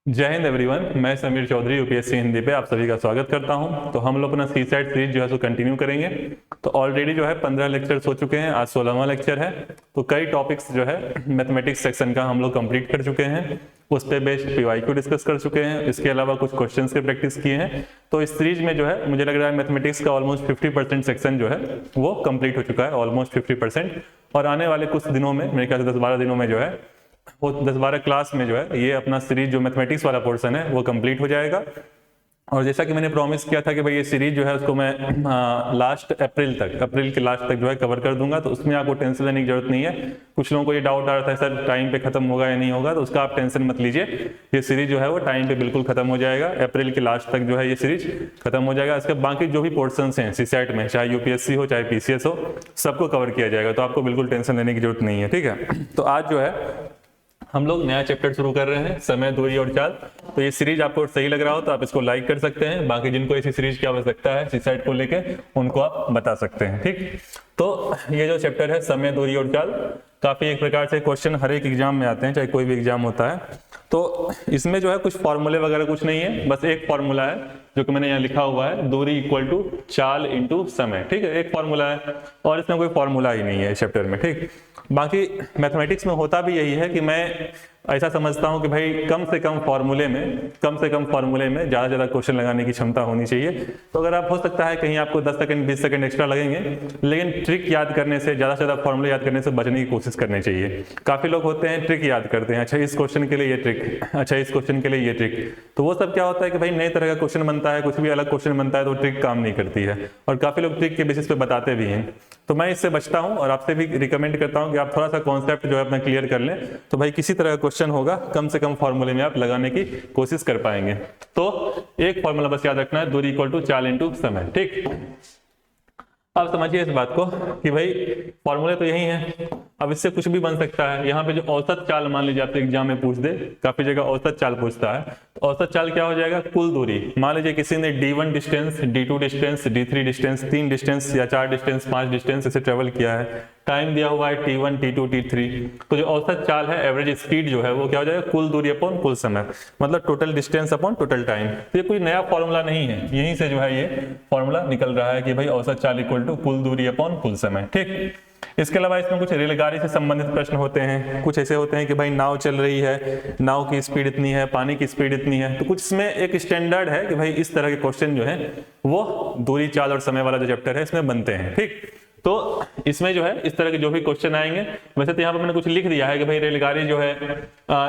जय हिंद एवरीवन। मैं समीर चौधरी यूपीएससी हिंदी पे आप सभी का स्वागत करता हूं। तो हम लोग अपना सी सेट सीरीज जो है सो कंटिन्यू करेंगे। तो ऑलरेडी जो है 15 लेक्चर्स हो चुके हैं, आज 16वां लेक्चर है। तो कई टॉपिक्स जो है मैथमेटिक्स सेक्शन का हम लोग कंप्लीट कर चुके हैं, उस पे बेस्ड पीवाईक्यू डिस्कस कर चुके हैं। इसके अलावा कुछ क्वेश्चंस की प्रैक्टिस किए हैं। तो इस सीरीज में जो है मुझे लग रहा है मैथमेटिक्स का ऑलमोस्ट 50% सेक्शन जो है वो कंप्लीट हो चुका है, ऑलमोस्ट 50%। और आने वाले कुछ दिनों में, मेरे ख्याल से 10-12 दिनों में जो है वो 10-12 क्लास में जो है ये अपना सीरीज जो मैथमेटिक्स वाला पोर्शन है वो कंप्लीट हो जाएगा। और जैसा कि मैंने प्रॉमिस किया था कि भाई ये सीरीज जो है उसको मैं लास्ट अप्रैल के लास्ट तक जो है कवर कर दूंगा। तो उसमें आपको टेंशन लेने की जरूरत नहीं है। कुछ लोगों को ये डाउट आ रहा था सर टाइम पे खत्म होगा या नहीं होगा, तो उसका आप टेंशन मत लीजिए। ये सीरीज जो है वो टाइम पे बिल्कुल खत्म हो जाएगा, अप्रैल के लास्ट तक जो है ये सीरीज खत्म हो जाएगा। इसके बाकी जो भी पोर्सन हैं सीसेट में, चाहे यूपीएससी हो चाहे पीसीएस हो, सबको कवर किया जाएगा। तो आपको बिल्कुल टेंशन लेने की जरूरत नहीं है, ठीक है। तो आज जो है हम लोग नया चैप्टर शुरू कर रहे हैं, समय, दूरी और चाल। तो ये सीरीज आपको सही लग रहा हो तो आप इसको लाइक कर सकते हैं। बाकी जिनको ऐसी सीरीज की आवश्यकता है सीसेट को लेके, उनको आप बता सकते हैं, ठीक। तो ये जो चैप्टर है समय, दूरी और चाल, काफी एक प्रकार से क्वेश्चन हर एक एग्जाम में आते हैं, चाहे कोई भी एग्जाम होता है। तो इसमें जो है कुछ फॉर्मूले वगैरह कुछ नहीं है, बस एक फॉर्मूला है जो कि मैंने यहाँ लिखा हुआ है, दूरी इक्वल टू चाल इंटू समय, ठीक है। एक फॉर्मूला है और इसमें कोई फॉर्मूला ही नहीं है इस चैप्टर में, ठीक। बाकी मैथमेटिक्स में होता भी यही है कि मैं ऐसा समझता हूं कि भाई कम से कम फॉर्मूले में ज़्यादा ज़्यादा क्वेश्चन लगाने की क्षमता होनी चाहिए। तो अगर आप, हो सकता है कहीं आपको 10 सेकंड 20 सेकंड एक्स्ट्रा लगेंगे, लेकिन ट्रिक याद करने से, ज़्यादा से ज़्यादा फॉर्मूले याद करने से बचने की कोशिश करनी चाहिए। काफ़ी लोग होते हैं ट्रिक याद करते हैं, अच्छा इस क्वेश्चन के लिए ये ट्रिक, अच्छा इस क्वेश्चन के लिए ये ट्रिक। तो वो सब क्या होता है कि भाई नए तरह का क्वेश्चन बनता है, कुछ भी अलग क्वेश्चन बनता है तो ट्रिक काम नहीं करती है, और काफ़ी लोग ट्रिक के बेसिस पे बताते भी हैं। तो मैं इससे बचता हूं और आपसे भी रिकमेंड करता हूं कि आप थोड़ा सा कॉन्सेप्ट जो है अपना क्लियर कर लें। तो भाई किसी तरह का क्वेश्चन होगा, कम से कम फॉर्मूले में आप लगाने की कोशिश कर पाएंगे। तो एक फॉर्मूला बस याद रखना है, दूरी इक्वल टू चाल इंटू समय, ठीक। अब समझिए इस बात को कि भाई फॉर्मूले तो यही हैं, अब इससे कुछ भी बन सकता है। यहाँ पे जो औसत चाल मान लीजिए आपसे एग्जाम में पूछ दे, काफी जगह औसत चाल पूछता है। तो औसत चाल क्या हो जाएगा, कुल दूरी। मान लीजिए किसी ने D1 distance, D2 distance, D3 distance, 3 distance या 4 डिस्टेंस, 5 डिस्टेंस इसे ट्रेवल किया है, टाइम दिया हुआ है T1, T2, T3। तो जो औसत चाल है, एवरेज स्पीड जो है वो क्या हो जाएगा, कुल दूरी अपॉन कुल समय, मतलब total distance upon total time. तो ये कोई नया फॉर्मूला नहीं है, यहीं से जो है ये फॉर्मूला निकल रहा है कि भाई औसत चाल इक्वल टू कुल दूरी अपॉन कुल समय, ठीक। इसके अलावा इसमें कुछ रेलगाड़ी से संबंधित प्रश्न होते हैं। कुछ ऐसे होते हैं कि भाई नाव चल रही है, नाव की स्पीड इतनी है, पानी की स्पीड इतनी है। तो कुछ इसमें एक स्टैंडर्ड है कि भाई इस तरह के क्वेश्चन जो है वो दूरी, चाल और समय वाला जो चैप्टर है इसमें बनते हैं, ठीक। तो इसमें जो है इस तरह के जो भी क्वेश्चन आएंगे, वैसे तो यहाँ पर मैंने कुछ लिख दिया है कि भाई रेलगाड़ी जो है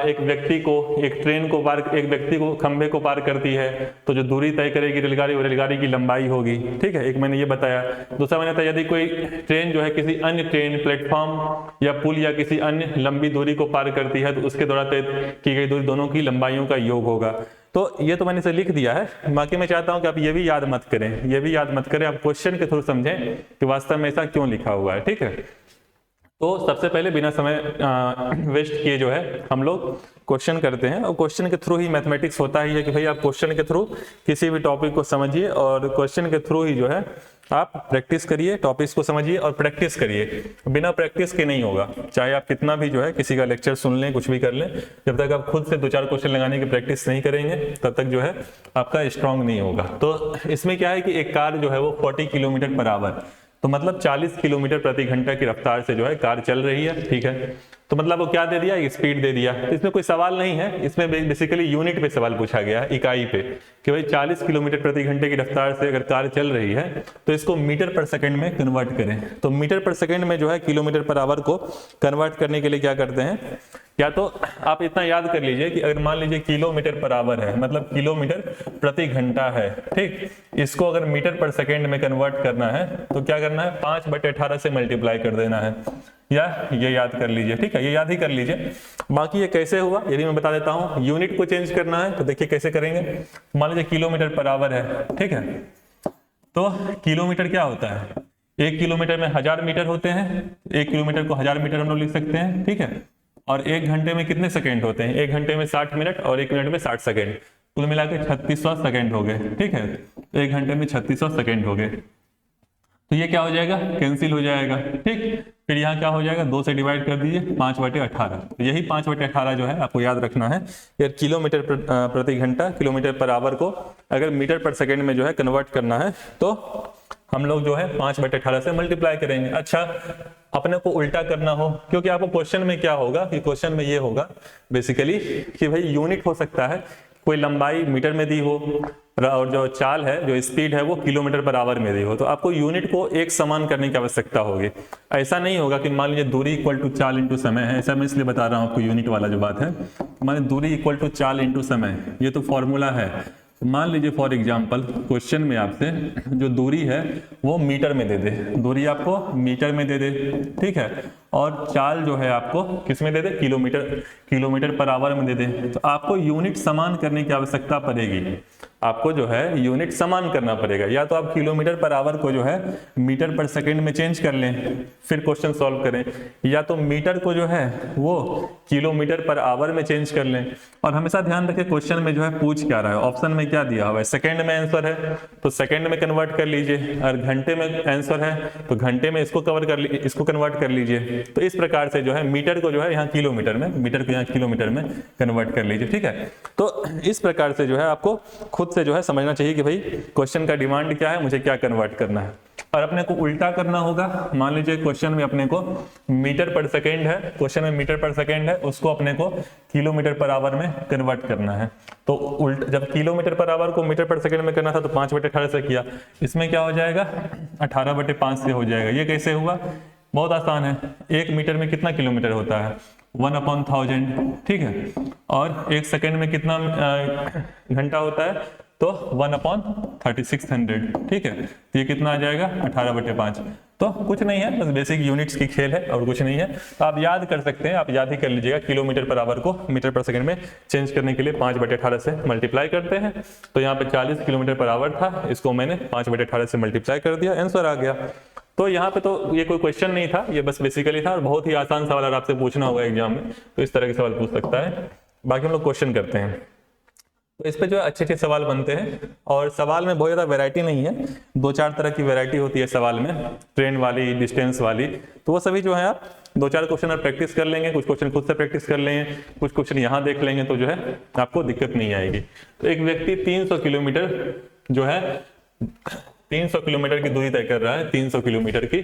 एक व्यक्ति को, एक ट्रेन को पार, एक व्यक्ति को खंभे को पार करती है, तो जो दूरी तय करेगी रेलगाड़ी, वो रेलगाड़ी की लंबाई होगी, ठीक है। एक मैंने ये बताया। दूसरा मैंने बताया यदि कोई ट्रेन जो है किसी अन्य ट्रेन, प्लेटफॉर्म या पुल या किसी अन्य लंबी दूरी को पार करती है, तो उसके द्वारा तय की गई दूरी दोनों की लंबाइयों का योग होगा। तो ये तो मैंने इसे लिख दिया है। बाकी मैं चाहता हूं कि आप ये भी याद मत करें, ये भी याद मत करें, आप क्वेश्चन के थ्रू समझें कि वास्तव में ऐसा क्यों लिखा हुआ है, ठीक है। तो सबसे पहले बिना समय वेस्ट किए जो है हम लोग क्वेश्चन करते हैं, और क्वेश्चन के थ्रू ही मैथमेटिक्स होता ही है कि भाई आप क्वेश्चन के थ्रू किसी भी टॉपिक को समझिए, और क्वेश्चन के थ्रू ही जो है आप प्रैक्टिस करिए, टॉपिक्स को समझिए और प्रैक्टिस करिए। बिना प्रैक्टिस के नहीं होगा। चाहे आप कितना भी जो है किसी का लेक्चर सुन लें, कुछ भी कर लें, जब तक आप खुद से 2-4 क्वेश्चन लगाने की प्रैक्टिस नहीं करेंगे तब तक जो है आपका स्ट्रांग नहीं होगा। तो इसमें क्या है कि एक कार जो है वो 40 किलोमीटर पर आवर, तो मतलब 40 किलोमीटर प्रति घंटा की रफ्तार से जो है कार चल रही है, ठीक है। तो मतलब वो क्या दे दिया, स्पीड दे दिया। तो इसमें कोई सवाल नहीं है, इसमें बेसिकली यूनिट पे सवाल पूछा गया है, इकाई पे, कि भाई 40 किलोमीटर प्रति घंटे की रफ्तार से अगर कार चल रही है तो इसको मीटर पर सेकंड में कन्वर्ट करें। तो मीटर पर सेकंड में जो है किलोमीटर पर आवर को कन्वर्ट करने के लिए क्या करते हैं, या तो आप इतना याद कर लीजिए कि अगर मान लीजिए किलोमीटर पर आवर है, मतलब किलोमीटर प्रति घंटा है, ठीक। इसको अगर मीटर पर सेकंड में कन्वर्ट करना है तो क्या करना है, 5/18 से मल्टीप्लाई कर देना है, या ये याद कर लीजिए, ठीक है, ये याद ही कर लीजिए। बाकी ये कैसे हुआ ये भी मैं बता देता हूँ। यूनिट को चेंज करना है तो देखिए कैसे करेंगे। मान लीजिए किलोमीटर पर आवर है, ठीक है। तो किलोमीटर क्या होता है, 1 किलोमीटर में 1000 मीटर होते हैं, 1 किलोमीटर को 1000 मीटर हम लोग लिख सकते हैं, ठीक है। और 1 घंटे में कितने सेकंड होते हैं, 1 घंटे में 60 मिनट और 1 मिनट में 60 सेकंड, कुल मिला के 3600 सेकंड हो गए, ठीक है। 1 घंटे में 3600 सेकंड हो गए। तो ये क्या हो जाएगा, कैंसिल हो जाएगा, ठीक। फिर यहाँ क्या हो जाएगा, 2 से डिवाइड कर दीजिए, 5/18। तो यही 5/18 जो है आपको याद रखना है। यार किलोमीटर प्रति घंटा, किलोमीटर पर आवर को अगर मीटर पर सेकेंड में जो है कन्वर्ट करना है तो हम लोग जो है 5/18 से मल्टीप्लाई करेंगे। अच्छा, अपने को उल्टा करना हो, क्योंकि आपको क्वेश्चन में क्या होगा कि क्वेश्चन में ये होगा बेसिकली कि भाई यूनिट हो सकता है, कोई लंबाई मीटर में दी हो और जो चाल है, जो स्पीड है वो किलोमीटर पर आवर में दी हो, तो आपको यूनिट को एक समान करने की आवश्यकता होगी। ऐसा नहीं होगा कि मान लीजिए दूरी इक्वल टू चाल इंटू समय है, ऐसा मैं इसलिए बता रहा हूँ आपको यूनिट वाला जो बात है, मान लीजिए दूरी इक्वल टू चाल इंटू समय, ये तो फॉर्मूला है। मान लीजिए फॉर एग्जांपल क्वेश्चन में आपसे जो दूरी है वो मीटर में दे दे, दूरी आपको मीटर में दे दे, ठीक है, और चाल जो है आपको किस में दे दे, किलोमीटर पर आवर में दे दे, तो आपको यूनिट समान करने की आवश्यकता पड़ेगी। आपको जो है यूनिट समान करना पड़ेगा, या तो आप किलोमीटर पर आवर को जो है मीटर पर सेकंड में चेंज कर लें फिर क्वेश्चन सॉल्व करें, या तो मीटर को जो है वो किलोमीटर पर आवर में चेंज कर लें। और हमेशा ध्यान रखें क्वेश्चन में जो है पूछ क्या रहा है, ऑप्शन में क्या दिया हुआ है, सेकंड में आंसर है तो सेकंड में कन्वर्ट कर लीजिए, और घंटे में आंसर है तो घंटे में इसको इसको कन्वर्ट कर लीजिए। तो इस प्रकार से जो है मीटर को जो है यहाँ किलोमीटर में, मीटर को यहाँ किलोमीटर में कन्वर्ट कर लीजिए, ठीक है। तो इस प्रकार से जो है आपको खुद से जो है समझना चाहिए कि भाई क्वेश्चन का डिमांड क्या है, मुझे क्या कन्वर्ट करना है। और अपने को उल्टा करना होगा, मान लीजिए क्वेश्चन में अपने को मीटर पर सेकेंड है, क्वेश्चन में मीटर पर सेकेंड है, उसको अपने को किलोमीटर पर आवर में कन्वर्ट करना है। तो उल्टा, जब किलोमीटर पर आवर को मीटर पर सेकेंड में करना था तो 5/18 से किया, इसमें क्या हो जाएगा 18/5 से हो जाएगा। ये कैसे हुआ, बहुत आसान है, 1 मीटर में कितना किलोमीटर होता है 1/1000, ठीक है, और 1 सेकेंड में कितना घंटा होता है तो 1/3600, ठीक है, तो ये कितना आ जाएगा 18/5। तो कुछ नहीं है, बस बेसिक यूनिट्स की खेल है और कुछ नहीं है। तो आप याद कर सकते हैं, आप याद ही कर लीजिएगा, किलोमीटर पर आवर को मीटर पर सेकंड में चेंज करने के लिए 5/18 से मल्टीप्लाई करते हैं। तो यहाँ पे 40 किलोमीटर पर आवर था, इसको मैंने 5/18 से मल्टीप्लाई कर दिया, आंसर आ गया। तो यहाँ पे तो ये कोई क्वेश्चन नहीं था, ये बस बेसिकली था, और बहुत ही आसान सवाल अगर आपसे पूछना होगा एग्जाम में तो इस तरह के सवाल पूछ सकता है। बाकी हम लोग क्वेश्चन करते हैं, तो इस पे जो है अच्छे सवाल बनते हैं, और सवाल में बहुत ज़्यादा वैरायटी नहीं है, 2-4 तरह की वैरायटी होती है सवाल में, ट्रेन वाली, डिस्टेंस वाली, तो वो सभी जो है आप 2-4 क्वेश्चन आप प्रैक्टिस कर लेंगे, कुछ क्वेश्चन खुद से प्रैक्टिस कर लेंगे, कुछ क्वेश्चन यहाँ देख लेंगे, तो जो है आपको दिक्कत नहीं आएगी। तो एक व्यक्ति 300 किलोमीटर जो है 300 किलोमीटर की दूरी तय कर रहा है, 300 किलोमीटर की,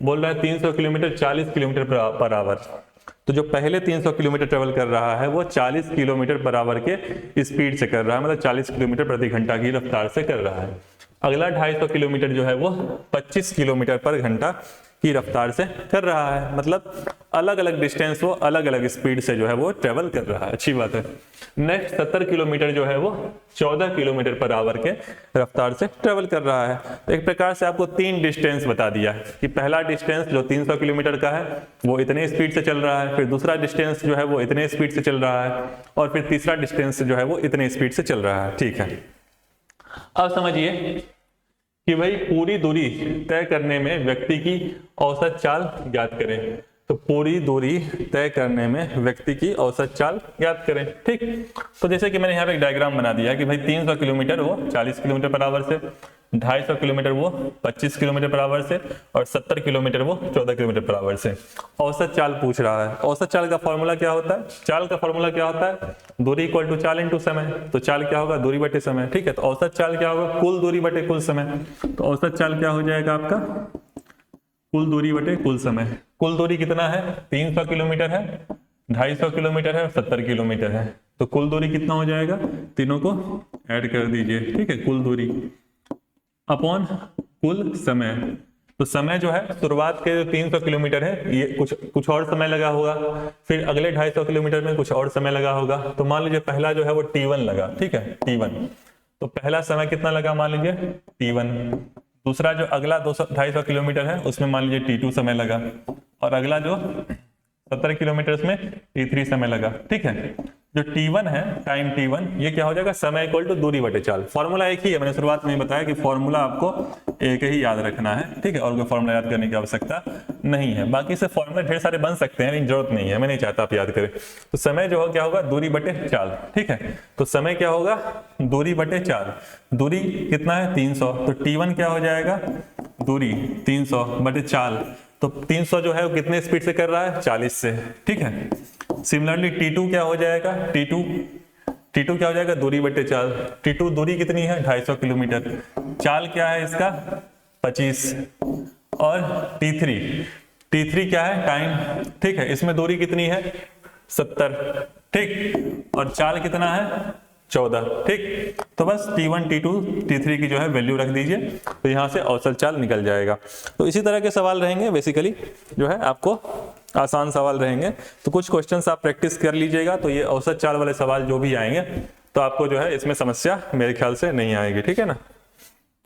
बोल रहा है 300 किलोमीटर 40 किलोमीटर पर आवर। तो जो पहले 300 किलोमीटर ट्रेवल कर रहा है वो 40 किलोमीटर पर आवर के स्पीड से कर रहा है, मतलब 40 किलोमीटर प्रति घंटा की रफ्तार से कर रहा है। अगला 250 किलोमीटर जो है वो 25 किलोमीटर पर घंटा की रफ्तार से कर रहा है, मतलब अलग अलग डिस्टेंस वो अलग अलग स्पीड से जो है वो ट्रेवल कर रहा है, अच्छी बात है। नेक्स्ट 70 किलोमीटर जो है वो 14 किलोमीटर पर आवर के रफ्तार से ट्रेवल कर रहा है। तो एक प्रकार से आपको 3 डिस्टेंस बता दिया है कि पहला डिस्टेंस जो 300 किलोमीटर का है वो इतने स्पीड से चल रहा है, फिर दूसरा डिस्टेंस जो है वो इतने स्पीड से चल रहा है, और फिर तीसरा डिस्टेंस जो है वो इतने स्पीड से चल रहा है, ठीक है। अब समझिए कि भाई पूरी दूरी तय करने में व्यक्ति की औसत चाल ज्ञात करें। तो पूरी दूरी तय करने में व्यक्ति की औसत चाल ज्ञात करें, ठीक। तो जैसे कि मैंने यहाँ पे एक डायग्राम बना दिया है कि भाई 300 किलोमीटर वो 40 किलोमीटर पर आवर से, 250 किलोमीटर वो 25 किलोमीटर पर आवर से, और 70 किलोमीटर वो 14 किलोमीटर पर आवर से औसत चाल पूछ रहा है। औसत चाल का फॉर्मूला क्या होता है, चाल का फॉर्मूला क्या होता है, दूरी इक्वल टू चाल इंटू समय। तो चाल क्या होगा, दूरी बटे समय, ठीक है। तो औसत चाल क्या होगा, कुल दूरी बटे कुल समय। तो औसत चाल क्या हो जाएगा आपका, कुल दूरी बटे कुल समय। कुल दूरी कितना है, 300 किलोमीटर है, 250 किलोमीटर है और 70 किलोमीटर है। तो कुल दूरी कितना हो जाएगा, तीनों को ऐड कर दीजिए, ठीक है, कुल दूरी अपॉन कुल समय। तो समय जो है शुरुआत के 300 किलोमीटर है, ये कुछ और समय लगा होगा, फिर अगले 250 किलोमीटर में कुछ और समय लगा होगा। तो मान लीजिए पहला जो है वो T1 लगा, ठीक है, T1। तो पहला समय कितना लगा, मान लीजिए T1। दूसरा जो अगला 250 किलोमीटर है उसमें मान लीजिए T2 समय लगा, और अगला जो 70 किलोमीटर में T3 समय लगा, ठीक है। जो T1 है, टाइम T1, ये क्या हो जाएगा, समय इक्वल टू दूरी बटे चाल। फॉर्मूला एक ही है, मैंने शुरुआत में बताया कि फॉर्मूला आपको एक ही याद रखना है, ठीक है, और कोई फॉर्मूला याद करने की आवश्यकता नहीं है। बाकी से फॉर्मूले ढेर सारे बन सकते हैं, लेकिन जरूरत नहीं है, मैं नहीं चाहता आप याद करें। तो समय जो हो क्या होगा, दूरी बटे चाल, ठीक है। तो समय क्या होगा, दूरी बटे चाल। दूरी कितना है 300, तो T1 क्या हो जाएगा, दूरी 300 बटे चाल, तो 300 जो है वो कितने स्पीड से कर रहा है, 40 से, ठीक है। सिमिलरली T2 क्या हो जाएगा, T2 क्या हो जाएगा, दूरी बटे चाल। T2 दूरी कितनी है, 250 किलोमीटर, चाल क्या है इसका 25, और T3 क्या है, टाइम, ठीक है। इसमें दूरी कितनी है 70, ठीक, और चाल कितना है 14, ठीक। तो बस T1 T2 T3 की जो है वैल्यू रख दीजिए, तो यहाँ से औसत चाल निकल जाएगा। तो इसी तरह के सवाल रहेंगे, बेसिकली जो है आपको आसान सवाल रहेंगे। तो कुछ क्वेश्चंस आप प्रैक्टिस कर लीजिएगा, तो ये औसत चाल वाले सवाल जो भी आएंगे तो आपको जो है इसमें समस्या मेरे ख्याल से नहीं आएगी, ठीक है ना।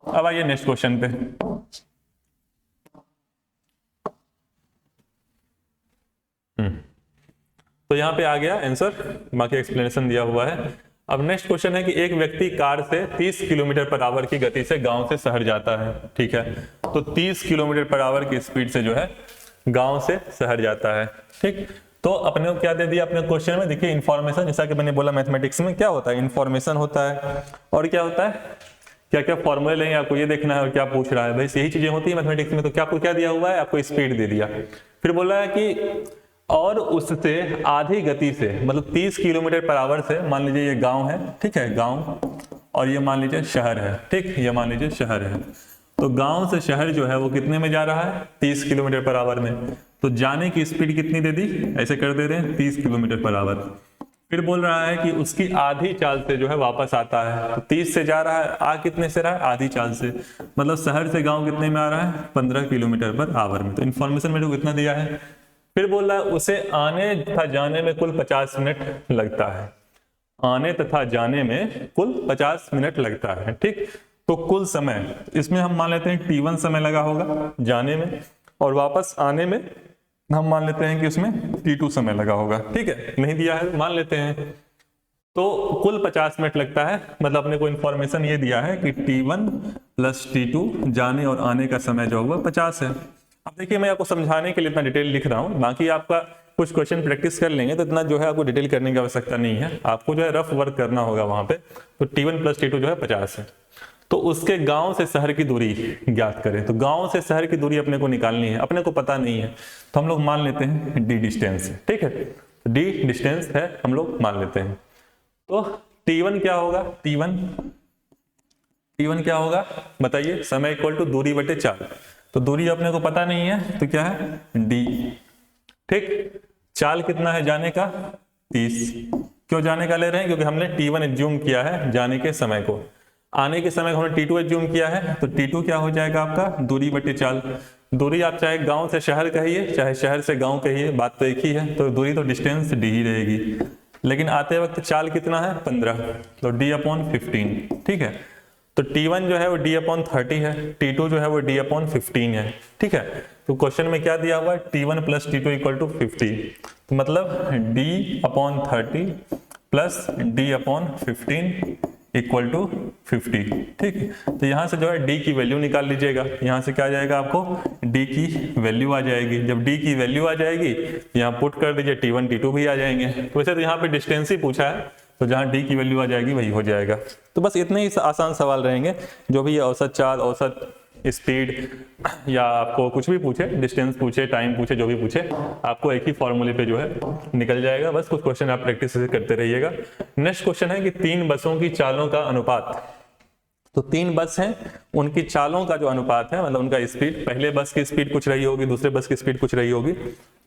अब आइए नेक्स्ट क्वेश्चन पे। तो यहाँ पे आ गया आंसर, बाकी एक्सप्लेनेशन दिया हुआ है। अब नेक्स्ट क्वेश्चन है कि एक व्यक्ति कार से 30 किलोमीटर पर आवर की गति से गांव से शहर जाता है, ठीक है। तो 30 किलोमीटर पर आवर की स्पीड से जो है गांव से शहर जाता है, ठीक। तो अपने को क्या दे दिया अपने क्वेश्चन में, देखिए इन्फॉर्मेशन, जैसा कि मैंने बोला मैथमेटिक्स में क्या होता है, इन्फॉर्मेशन होता है, और क्या होता है, क्या क्या फॉर्मूले लेंगे आपको ये देखना है, और क्या पूछ रहा है, भाई यही चीजें होती है मैथमेटिक्स में। तो क्या आपको क्या दिया हुआ है, आपको स्पीड दे दिया, फिर बोला है कि और उससे आधी गति से, मतलब 30 किलोमीटर पर आवर से, मान लीजिए ये गांव है, ठीक है, गांव, और ये मान लीजिए शहर है, ठीक, ये मान लीजिए शहर है। तो गांव से शहर जो है वो कितने में जा रहा है, 30 किलोमीटर पर आवर में। तो जाने की स्पीड कितनी दे दी, ऐसे कर दे रहे हैं 30 किलोमीटर पर आवर। फिर बोल रहा है कि उसकी आधी चाल से जो है वापस आता है, तो 30 से जा रहा है, आ कितने से रहा है, आधी चाल से, मतलब शहर से गांव कितने में आ रहा है, 15 किलोमीटर पर आवर में। तो इन्फॉर्मेशन मेरे को कितना दिया है। फिर बोल रहा है उसे आने तथा जाने में कुल 50 मिनट लगता है, आने तथा जाने में कुल 50 मिनट लगता है, ठीक। तो कुल समय इसमें हम मान लेते हैं T1 समय लगा होगा जाने में, और वापस आने में हम मान लेते हैं कि उसमें T2 समय लगा होगा, ठीक है, नहीं दिया है मान लेते हैं। तो कुल 50 मिनट लगता है, मतलब अपने को इन्फॉर्मेशन ये दिया है कि T1 प्लस T2 जाने और आने का समय जो होगा 50 है। अब देखिए मैं आपको समझाने के लिए इतना डिटेल लिख रहा हूँ, बाकी आपका कुछ क्वेश्चन प्रैक्टिस कर लेंगे तो इतना जो है आपको डिटेल करने की आवश्यकता नहीं है, आपको जो है रफ वर्क करना होगा वहां पे। तो T1 प्लस T2 जो है 50 है। तो उसके गांव से शहर की दूरी ज्ञात करें। तो गांव से शहर की दूरी अपने को निकालनी है, अपने को पता नहीं है, तो हम लोग मान लेते हैं D डिस्टेंस, ठीक है, D डिस्टेंस है हम लोग मान लेते हैं। तो T1 क्या होगा, T1 क्या होगा बताइए, समय इक्वल टू दूरी बटे चाल। तो दूरी अपने को पता नहीं है, तो क्या है D, ठीक। चाल कितना है जाने का 30, क्यों जाने का ले रहे हैं, क्योंकि हमने T1 एज्यूम किया है जाने के समय को, आने के समय को हमने T2 एज्यूम किया है। तो T2 क्या हो जाएगा आपका दूरी बटे चाल। दूरी आप चाहे गांव से शहर कहिए चाहे शहर से गांव कहिए, बात तो एक ही है, तो दूरी तो डिस्टेंस D ही रहेगी, लेकिन आते वक्त चाल कितना है 15, तो D/15, ठीक है। तो T1 जो है वो D/30 है, T2 जो है वो D/15 है, ठीक है। तो क्वेश्चन में क्या दिया हुआ है, T1 plus T2 equal to 50, तो मतलब D/30 plus D/15 equal to 50, ठीक है। तो यहाँ से जो है D की वैल्यू निकाल लीजिएगा, यहाँ से क्या आ जाएगा आपको D की वैल्यू आ जाएगी। जब D की वैल्यू आ जाएगी यहाँ पुट कर दीजिए, T1 T2 भी आ जाएंगे। तो वैसे तो यहाँ पे डिस्टेंस ही पूछा है, तो जहाँ D की वैल्यू आ जाएगी वही हो जाएगा। तो बस इतने ही आसान सवाल रहेंगे, जो भी ये औसत चाल, औसत स्पीड, या आपको कुछ भी पूछे, डिस्टेंस पूछे, टाइम पूछे, जो भी पूछे, आपको एक ही फॉर्मूले पे जो है निकल जाएगा। बस कुछ क्वेश्चन आप प्रैक्टिस करते रहिएगा। नेक्स्ट क्वेश्चन है कि 3 बसों की चालों का अनुपात। तो 3 बस हैं, उनकी चालों का जो अनुपात है, मतलब उनका स्पीड, पहले बस की स्पीड कुछ रही होगी, दूसरे बस की स्पीड कुछ रही होगी,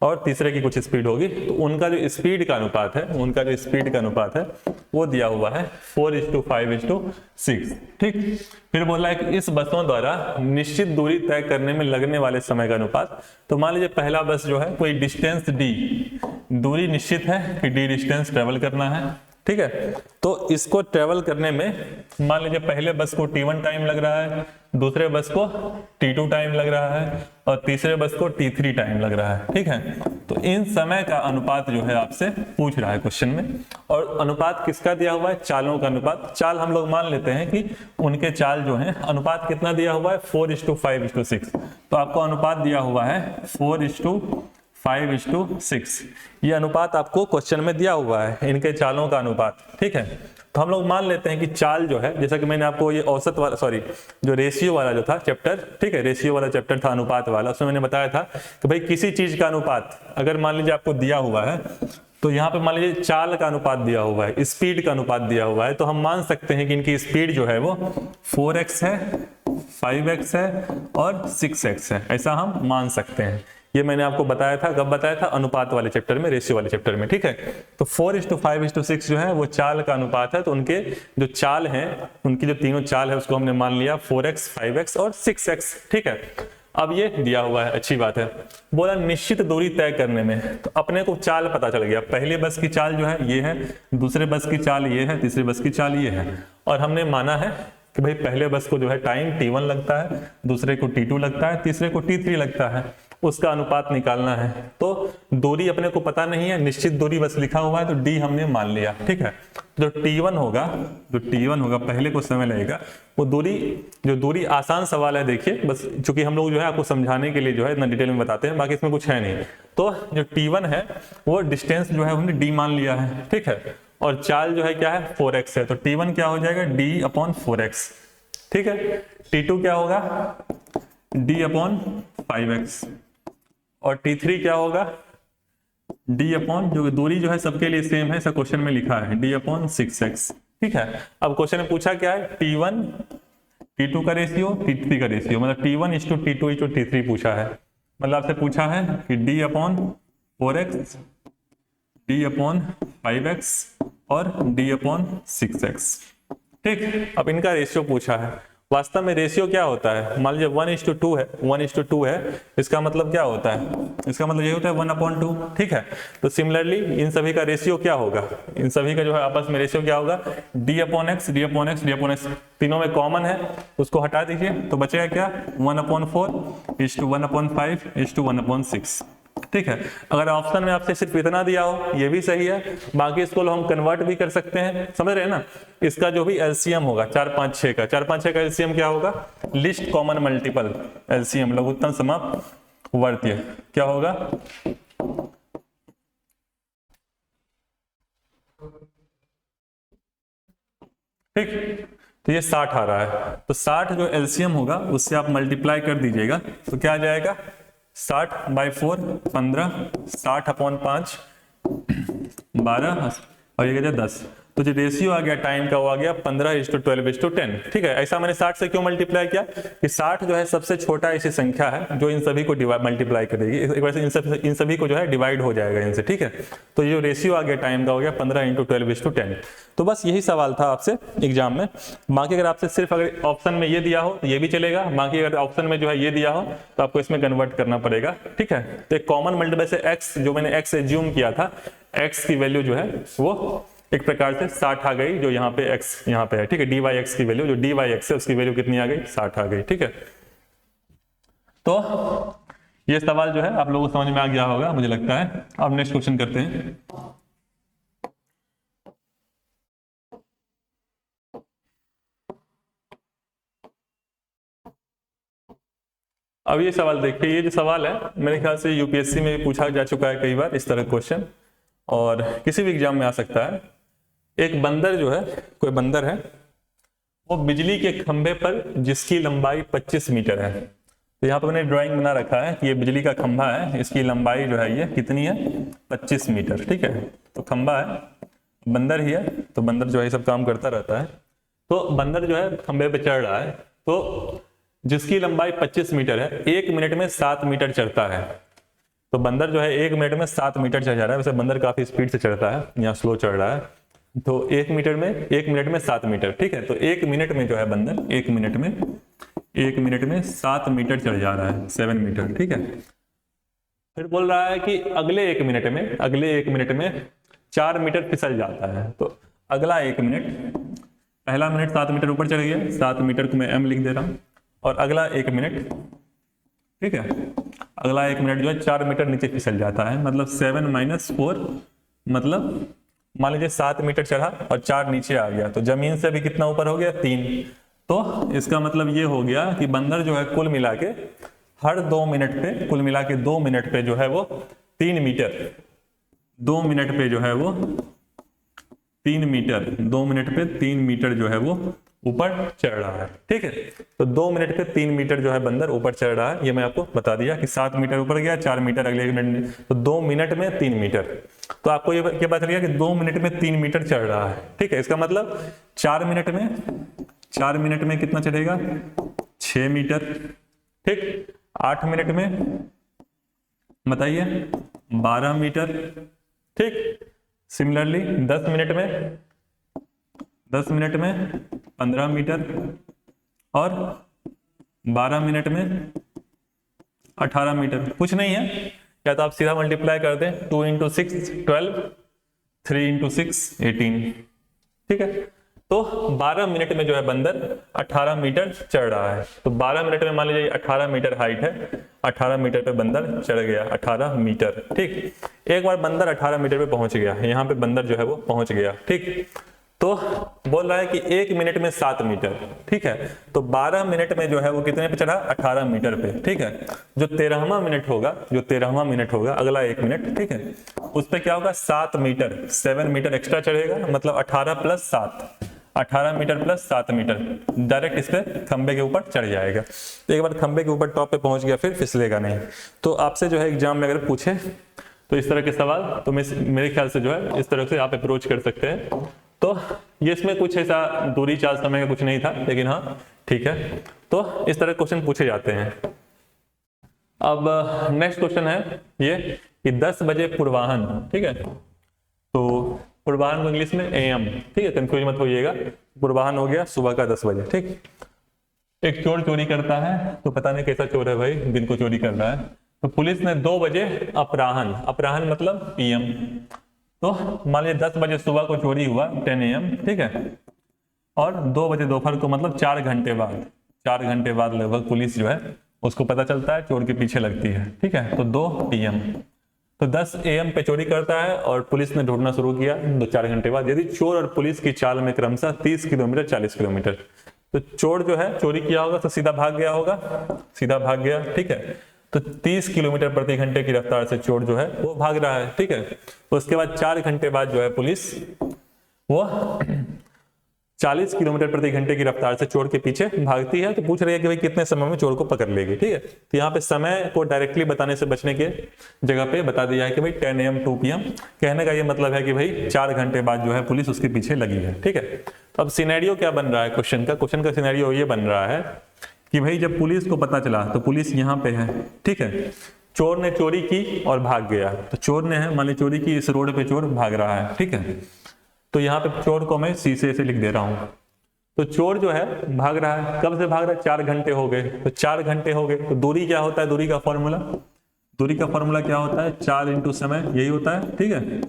और तीसरे की कुछ स्पीड होगी। तो उनका जो स्पीड का अनुपात है, वो दिया हुआ है 4:5:6, ठीक। फिर बोला है कि इस बसों द्वारा निश्चित दूरी तय करने में लगने वाले समय का अनुपात। तो मान लीजिए पहला बस जो है कोई डिस्टेंस D, दूरी निश्चित है कि D डिस्टेंस ट्रेवल करना है, ठीक है। तो इसको ट्रेवल करने में मान लीजिए पहले बस को T1 टाइम लग रहा है, दूसरे बस को T2 टाइम लग रहा है, और तीसरे बस को T3 टाइम लग रहा है, ठीक है। तो इन समय का अनुपात जो है आपसे पूछ रहा है क्वेश्चन में, और अनुपात किसका दिया हुआ है, चालों का अनुपात। चाल हम लोग मान लेते हैं कि उनके चाल जो है, अनुपात कितना दिया हुआ है 4:5:6। तो आपको अनुपात दिया हुआ है 5:6। ये अनुपात आपको क्वेश्चन में दिया हुआ है, इनके चालों का अनुपात, ठीक है। तो हम लोग मान लेते हैं कि चाल जो है, जैसा कि मैंने आपको ये औसत वाला, सॉरी जो रेशियो वाला जो था चैप्टर, ठीक है, रेशियो वाला चैप्टर था अनुपात वाला, उसमें मैंने बताया था कि भाई किसी चीज का अनुपात अगर मान लीजिए आपको दिया हुआ है, तो यहाँ पे मान लीजिए चाल का अनुपात दिया हुआ है, स्पीड का अनुपात दिया हुआ है, तो हम मान सकते हैं कि इनकी स्पीड जो है वो 4x है, 5x है और 6x है, ऐसा हम मान सकते हैं। ये मैंने आपको बताया था, कब बताया था? अनुपात वाले चैप्टर में, रेशियो वाले चैप्टर में, ठीक है। तो 4:5:6 जो है वो चाल का अनुपात है, तो उनके जो चाल हैं, उनकी जो तीनों चाल है उसको हमने मान लिया 4x, 5x और 6x, ठीक है। अब ये दिया हुआ है, अच्छी बात है। बोला निश्चित दूरी तय करने में, तो अपने को चाल पता चल गया, पहले बस की चाल जो है ये है, दूसरे बस की चाल ये है, तीसरे बस की चाल ये है, और हमने माना है कि भाई पहले बस को जो है टाइम t1 लगता है, दूसरे को t2 लगता है, तीसरे को t3 लगता है, उसका अनुपात निकालना है। तो दूरी अपने को पता नहीं है, निश्चित दूरी बस लिखा हुआ है, तो d हमने मान लिया, ठीक है। जो t1 होगा, पहले कुछ समय लगेगा, वो दूरी, जो दूरी आसान सवाल है, देखिए बस, चूंकि हम लोग जो है आपको समझाने के लिए जो है इतना डिटेल में बताते हैं, बाकी इसमें कुछ है नहीं। तो जो t1 है वो डिस्टेंस जो है हमने d मान लिया है, ठीक है, और चाल जो है क्या है 4x है, तो t1 क्या हो जाएगा d/4x, ठीक है। t2 क्या होगा d/5x, और t3 क्या होगा जो दूरी जो है सबके लिए सेम है, ऐसा क्वेश्चन में लिखा है d/6x, ठीक है। अब क्वेश्चन में पूछा क्या है, t1 t2 का रेशियो, t3 का रेशियो, मतलब t1:t2:t3 पूछा है, मतलब आपसे पूछा है कि d/4x, d/5x और d/6x, ठीक। अब इनका रेशियो पूछा है। वास्तव में रेशियो क्या होता है, मान लीजिए 1:2 है, 1:2 है, इसका मतलब क्या होता है, इसका मतलब ये होता है 1/2, ठीक है। तो सिमिलरली इन सभी का रेशियो क्या होगा, इन सभी का जो है आपस में रेशियो क्या होगा, d/x, तीनों में कॉमन है, उसको हटा दीजिए, तो बचेगा क्या 1/4:1/5:1/6, ठीक है। अगर ऑप्शन में आपसे सिर्फ इतना दिया हो, ये भी सही है, बाकी इसको हम कन्वर्ट भी कर सकते हैं, समझ रहे हैं ना। इसका जो भी एलसीएम होगा 4, 5, 6 का, 4, 5, 6 का एलसीएम क्या होगा, लिस्ट कॉमन मल्टीपल एलसीएम, लघुत्तम समाप्त वर्त्य, क्या होगा, ठीक। तो ये 60 आ रहा है, तो 60 जो एलसीएम होगा उससे आप मल्टीप्लाई कर दीजिएगा, तो क्या आ जाएगा 60/4 15, 60/5 12 और ये क्या 10, तो जो रेशियो आ गया टाइम का वो आ गया 15:12:10, ठीक है। ऐसा मैंने 60 से क्यों मल्टीप्लाई किया कि 60 जो है सबसे छोटा ऐसी संख्या है जो इन सभी को मल्टीप्लाई करेगी, एक बार से इन सभी को जो है डिवाइड हो जाएगा इनसे, ठीक है। तो ये जो रेशियो आ गया टाइम का हो गया 15:12:10। तो बस यही सवाल था आपसे एग्जाम में। बाकी अगर आपसे सिर्फ अगर ऑप्शन में ये दिया हो तो ये भी चलेगा, बाकी अगर ऑप्शन में जो है ये दिया हो तो आपको इसमें कन्वर्ट करना पड़ेगा, ठीक है। तो एक कॉमन मल्टीपल से x, जो मैंने x एज्यूम किया था, x की वैल्यू जो है वो एक प्रकार से 60 आ गई, जो यहाँ पे x यहाँ पे है, ठीक है। dy(x) की वैल्यू, जो dy(x) है उसकी वैल्यू कितनी आ गई, 60 आ गई, ठीक है। तो ये सवाल जो है आप लोगों को समझ में आ गया होगा मुझे लगता है। अब नेक्स्ट क्वेश्चन करते हैं। अब ये सवाल देखिए, ये जो सवाल है मेरे ख्याल से यूपीएससी में भी पूछा जा चुका है कई बार इस तरह क्वेश्चन, और किसी भी एग्जाम में आ सकता है। एक बंदर जो है, कोई बंदर है, वो बिजली के खंभे पर जिसकी लंबाई 25 मीटर है, तो यहाँ पर मैंने ड्राइंग बना रखा है कि ये बिजली का खंभा है, इसकी लंबाई जो है ये कितनी है 25 मीटर, ठीक है। तो खंभा है, बंदर ही है, तो बंदर जो है सब काम करता रहता है। तो बंदर जो है खंभे पे चढ़ रहा है, तो जिसकी लंबाई 25 मीटर है, 1 मिनट में 7 मीटर चढ़ता है। तो बंदर जो है 1 मिनट में 7 मीटर चढ़ जा रहा है, वैसे बंदर काफी स्पीड से चढ़ता है, यहाँ स्लो चढ़ रहा है। तो 1 मिनट में 7 मीटर, ठीक है। तो 1 मिनट में जो है बंदर 1 मिनट में 7 मीटर चढ़ जा रहा है, 7 मीटर, ठीक है। फिर बोल रहा है कि अगले 1 मिनट में 4 मीटर फिसल जाता है। तो अगला 1 मिनट, पहला मिनट 7 मीटर ऊपर चढ़ गया, 7 मीटर को मैं m लिख दे रहा हूं, और अगला 1 मिनट, ठीक है, अगला 1 मिनट जो है 4 मीटर नीचे फिसल जाता है, मतलब 7 - 4, मतलब मान लीजिए 7 मीटर चढ़ा और 4 नीचे आ गया, तो जमीन से भी कितना ऊपर हो गया 3। तो इसका मतलब ये हो गया कि बंदर जो है कुल मिला के हर 2 मिनट पे, कुल मिला के 2 मिनट पे जो है वो 3 मीटर 2 मिनट पे जो है वो 3 मीटर 2 मिनट पे 3 मीटर जो है वो ऊपर चढ़ रहा है। ठीक है, तो 2 मिनट पे 3 मीटर जो है बंदर ऊपर चढ़ रहा है। ये मैं आपको बता दिया कि 7 मीटर ऊपर गया, 4 मीटर अगले मिनट में, तो 2 मिनट में 3 मीटर। तो आपको ये पता चल गया कि 2 मिनट में 3 मीटर चढ़ रहा है। ठीक है, इसका मतलब 4 मिनट में कितना चढ़ेगा? 6 मीटर। ठीक, 8 मिनट में बताइए 12 मीटर। ठीक, सिमिलरली 10 मिनट में 15 मीटर और 12 मिनट में 18 मीटर। कुछ नहीं है, या तो आप सीधा मल्टीप्लाई कर दें, 2 × 6 12, 3 × 6 18। ठीक है, तो 12 मिनट में जो है बंदर 18 मीटर चढ़ रहा है। तो 12 मिनट में मान लीजिए 18 मीटर हाइट है, 18 मीटर पे बंदर चढ़ गया, 18 मीटर। ठीक, एक बार बंदर 18 मीटर पे पहुंच गया, यहाँ पे बंदर जो है वो पहुंच गया। ठीक, तो बोल रहा है कि 1 मिनट में 7 मीटर। ठीक है, तो 12 मिनट में जो है वो कितने पे चढ़ा? 18 मीटर पे। ठीक है, जो 13वां मिनट होगा अगला 1 मिनट, ठीक है, उस पर क्या होगा? 7 मीटर, 7 मीटर एक्स्ट्रा चढ़ेगा, मतलब 18 + 7, 18 मीटर + 7 मीटर डायरेक्ट इस पे खंबे के ऊपर चढ़ जाएगा। एक बार खंबे के ऊपर टॉप पे पहुंच गया फिर फिसलेगा नहीं। तो आपसे जो है एग्जाम में अगर पूछे तो इस तरह के सवाल, तो मेरे ख्याल से जो है इस तरह से आप अप्रोच कर सकते हैं। तो ये इसमें कुछ ऐसा दूरी चार्ज समय का कुछ नहीं था, लेकिन हाँ ठीक है, तो इस तरह क्वेश्चन पूछे जाते हैं। अब नेक्स्ट क्वेश्चन है ये कि 10 बजे पूर्वाहन। ठीक है, तो पूर्वाहन को इंग्लिश में AM। ठीक है, कंफ्यूज मत होइएगा, पूर्वाहन हो गया सुबह का 10 बजे। ठीक, एक चोर चोरी करता है, तो पता नहीं कैसा चोर है भाई, दिन को चोरी कर रहा है। तो पुलिस ने 2 बजे अपराहन मतलब PM, तो मान लीजिए 10 बजे सुबह को चोरी हुआ 10 AM। ठीक है, और 2 बजे दोपहर को मतलब 4 घंटे बाद लगभग पुलिस जो है उसको पता चलता है, चोर के पीछे लगती है। ठीक है, तो 2 PM, तो 10 AM पे चोरी करता है और पुलिस ने ढूंढना शुरू किया 4 घंटे बाद। यदि चोर और पुलिस की चाल में क्रमशः 30 किलोमीटर 40 किलोमीटर, तो चोर जो है चोरी किया होगा तो सीधा भाग गया। ठीक है, तो 30 किलोमीटर प्रति घंटे की रफ्तार से चोर जो है वो भाग रहा है। ठीक है, तो उसके बाद 4 घंटे बाद जो है पुलिस वो 40 किलोमीटर प्रति घंटे की रफ्तार से चोर के पीछे भागती है। तो पूछ रही है कि भाई कितने समय में चोर को पकड़ लेगी। ठीक है, तो यहाँ पे समय को डायरेक्टली बताने से बचने के जगह पे बता दिया है कि भाई 10 AM 2 PM। कहने का ये मतलब है कि भाई 4 घंटे बाद जो है पुलिस उसके पीछे लगी है। ठीक है, तो अब सिनेरियो क्या बन रहा है क्वेश्चन का सिनेरियो ये बन रहा है कि भाई जब पुलिस को पता चला तो पुलिस यहाँ पे है। ठीक है, चोर ने चोरी की और भाग गया, तो चोर ने है मान ली चोरी की, इस रोड पे चोर भाग रहा है। ठीक है, तो यहाँ पे चोर को मैं शीशे से लिख दे रहा हूँ। तो चोर जो है भाग रहा है, कब से भाग रहा है? 4 घंटे हो गए। तो 4 घंटे हो गए, तो दूरी क्या होता है? दूरी का फॉर्मूला क्या होता है? 4 × समय, यही होता है। ठीक है,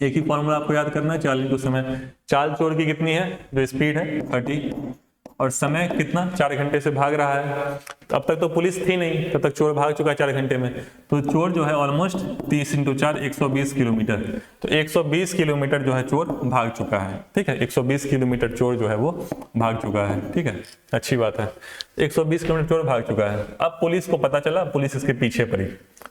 एक ही फॉर्मूला आपको याद करना है, 4 × समय। चाल चोर की कितनी है? जो स्पीड है 30, और समय कितना? 4 घंटे से भाग रहा है। अब तक तो पुलिस थी नहीं, तब तक चोर भाग चुका है 4 घंटे में। तो चोर जो है ऑलमोस्ट 30 × 4 120 किलोमीटर, तो 120 किलोमीटर जो है चोर भाग चुका है। ठीक है, 120 किलोमीटर चोर जो है वो भाग चुका है। ठीक है, अच्छी बात है, 120 किलोमीटर चोर भाग चुका है। अब पुलिस को पता चला, पुलिस इसके पीछे पड़ी।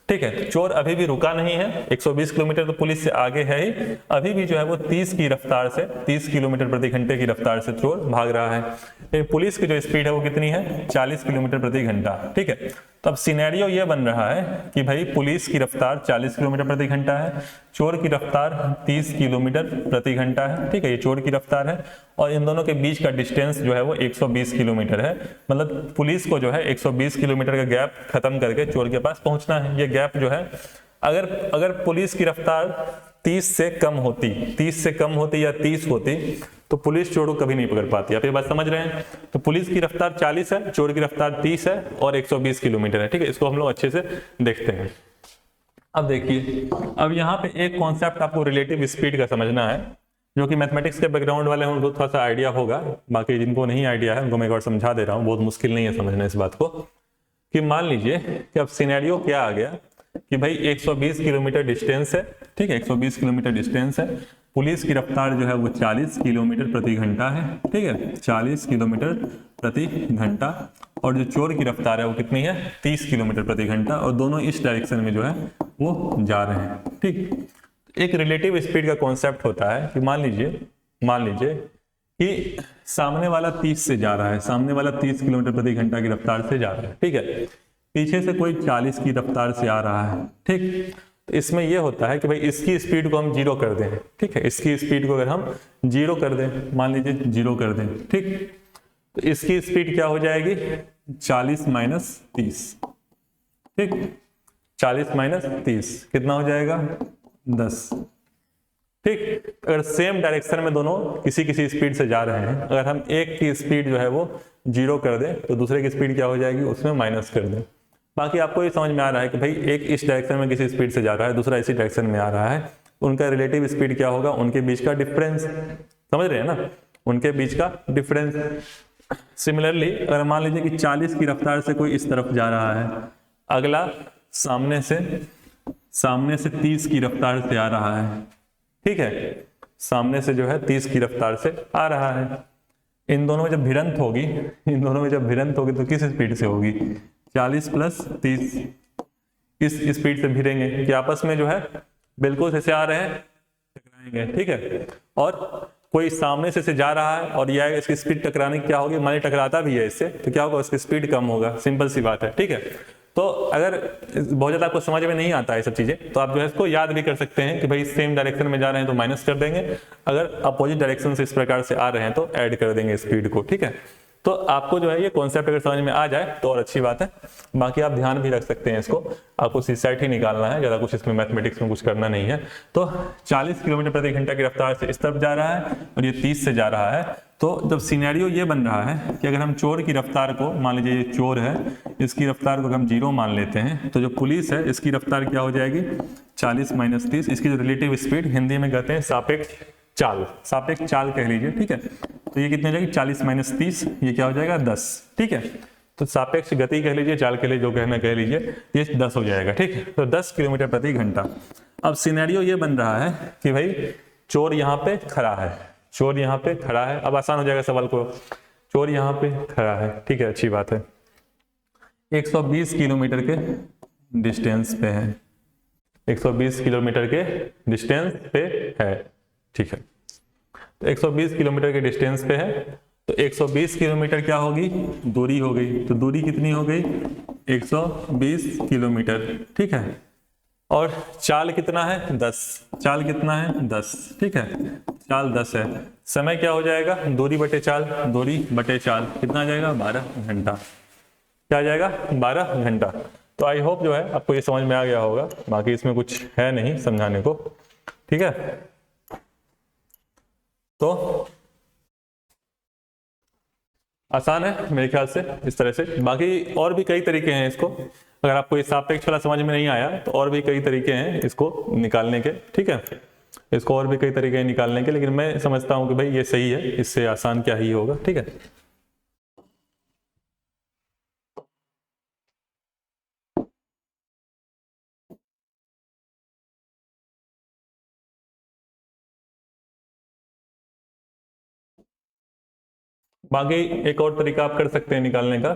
ठीक है, चोर अभी भी रुका नहीं है, 120 किलोमीटर तो पुलिस से आगे है ही, अभी भी जो है वो 30 किलोमीटर प्रति घंटे की रफ्तार से चोर भाग रहा है। पुलिस की जो स्पीड है वो कितनी है? 40 किलोमीटर प्रति घंटा। ठीक है, तो अब सिनेरियो ये बन रहा है कि भाई पुलिस की रफ्तार 40 किलोमीटर प्रति घंटा है, चोर की रफ्तार 30 किलोमीटर प्रति घंटा है। ठीक है, ये चोर की रफ्तार है, और इन दोनों के बीच का डिस्टेंस जो है वो 120 किलोमीटर है। मतलब पुलिस को जो है 120 किलोमीटर का गैप खत्म करके चोर के पास पहुंचना है। ये गैप जो है, अगर पुलिस की रफ्तार 30 से कम होती या 30 होती तो पुलिस चोर को कभी नहीं पकड़ पाती। आप ये बात समझ रहे हैं? तो पुलिस की रफ्तार 40 है, चोर की रफ्तार 30 है और 120 किलोमीटर है। ठीक है, इसको हम लोग अच्छे से देखते हैं। अब देखिए, अब यहाँ पे एक कॉन्सेप्ट आपको रिलेटिव स्पीड का समझना है, जो कि मैथमेटिक्स के बैकग्राउंड वाले हैं उनको थोड़ा सा आइडिया होगा, बाकी जिनको नहीं आइडिया है उनको मैं एक बार समझा दे रहा हूँ। बहुत मुश्किल नहीं है समझना इस बात को, कि मान लीजिए कि अब सिनेरियो क्या आ गया कि भाई 120 किलोमीटर डिस्टेंस है। ठीक है, 120 किलोमीटर डिस्टेंस है, पुलिस की रफ्तार जो है वो 40 किलोमीटर प्रति घंटा है। ठीक है, 40 किलोमीटर प्रति घंटा, और जो चोर की रफ्तार है वो कितनी है 30 किलोमीटर प्रति घंटा, और दोनों इस डायरेक्शन में जो है वो जा रहे हैं। ठीक, एक रिलेटिव स्पीड का कॉन्सेप्ट होता है कि मान लीजिए कि सामने वाला 30 से जा रहा है, सामने वाला 30 किलोमीटर प्रति घंटा की रफ्तार से जा रहा है, ठीक है, पीछे से कोई 40 की रफ्तार से आ रहा है। ठीक, तो इसमें यह होता है कि भाई इसकी स्पीड को हम जीरो कर दें। ठीक है, इसकी स्पीड को अगर हम जीरो कर दें, मान लीजिए जीरो कर दें, ठीक, तो इसकी स्पीड क्या हो जाएगी 40 माइनस 30। ठीक, 40 माइनस 30 कितना हो जाएगा 10। ठीक, अगर सेम डायरेक्शन में दोनों किसी स्पीड से जा रहे हैं, अगर हम एक की स्पीड जो है वो जीरो कर दें तो दूसरे की स्पीड क्या हो जाएगी उसमें माइनस कर दें। बाकी आपको ये समझ में आ रहा है कि भाई एक इस डायरेक्शन में किसी स्पीड से जा रहा है, दूसरा इसी डायरेक्शन में आ रहा है, उनका रिलेटिव स्पीड क्या होगा, उनके बीच का डिफरेंस, समझ रहे हैं ना, उनके बीच का डिफरेंस। सिमिलरली अगर मान लीजिए कि 40 की रफ्तार से कोई इस तरफ जा रहा है, अगला सामने से 30 की रफ्तार से आ रहा है, ठीक है, सामने से जो है 30 की रफ्तार से आ रहा है, इन दोनों में जब भिड़ंत होगी तो किस स्पीड से होगी 40 प्लस 30, इस स्पीड से भिड़ेंगे कि आपस में जो है बिल्कुल से आ रहे हैं, टकराएंगे। ठीक है, और कोई सामने से जा रहा है और यह इसकी स्पीड टकराने की क्या होगी, मान टकराता भी है इससे तो क्या होगा उसकी स्पीड कम होगा, सिंपल सी बात है। ठीक है, तो अगर बहुत ज़्यादा आपको समझ में नहीं आता है सब चीज़ें तो आप जो है इसको याद भी कर सकते हैं कि भाई सेम डायरेक्शन में जा रहे हैं तो माइनस कर देंगे, अगर अपोजिट डायरेक्शन से इस प्रकार से आ रहे हैं तो ऐड कर देंगे स्पीड को। ठीक है, तो आपको जो है ये कॉन्सेप्ट अगर समझ में आ जाए तो और अच्छी बात है, बाकी आप ध्यान भी रख सकते हैं इसको, आपको सीसेट ही निकालना है, ज़्यादा कुछ इसमें मैथमेटिक्स में कुछ करना नहीं है। तो 40 किलोमीटर प्रति घंटा की रफ्तार से इस तरफ जा रहा है और ये 30 से जा रहा है, तो जब सिनेरियो ये बन रहा है कि अगर हम चोर की रफ्तार को, मान लीजिए ये चोर है, इसकी रफ्तार को हम जीरो मान लेते हैं, तो जो पुलिस है इसकी रफ्तार क्या हो जाएगी 40 माइनस 30, इसकी जो रिलेटिव स्पीड हिंदी में कहते हैं सापेक्ष चाल कह लीजिए। ठीक है, तो ये कितनी हो जाएगी 40 माइनस 30, ये क्या हो जाएगा 10। ठीक है, तो सापेक्ष गति कह लीजिए, चाल के लिए जो कहना कह लीजिए, ये 10 हो जाएगा। ठीक है, तो 10 किलोमीटर प्रति घंटा। अब सिनेरियो ये बन रहा है कि भाई चोर यहाँ पे खड़ा है, अब आसान हो जाएगा सवाल को, चोर यहाँ पे खड़ा है, ठीक है, अच्छी बात है, 120 किलोमीटर के डिस्टेंस पे है, 120 किलोमीटर के डिस्टेंस पे है। ठीक है, तो 120 किलोमीटर के डिस्टेंस पे है, तो 120 किलोमीटर क्या होगी दूरी हो गई, तो दूरी कितनी हो गई 120 किलोमीटर। ठीक है, और चाल कितना है 10, चाल कितना है 10। ठीक है, चाल 10 है, समय क्या हो जाएगा दूरी बटे चाल कितना आ जाएगा 12 घंटा, क्या आ जाएगा 12 घंटा। तो आई होप जो है आपको ये समझ में आ गया होगा, बाकी इसमें कुछ है नहीं समझाने को। ठीक है, तो आसान है मेरे ख्याल से इस तरह से, बाकी और भी कई तरीके हैं इसको, अगर आपको ये सापेक्ष वाला समझ में नहीं आया तो और भी कई तरीके हैं इसको निकालने के। ठीक है, इसको और भी कई तरीके हैं निकालने के, लेकिन मैं समझता हूं कि भाई ये सही है, इससे आसान क्या ही होगा। ठीक है, बाकी एक और तरीका आप कर सकते हैं निकालने का,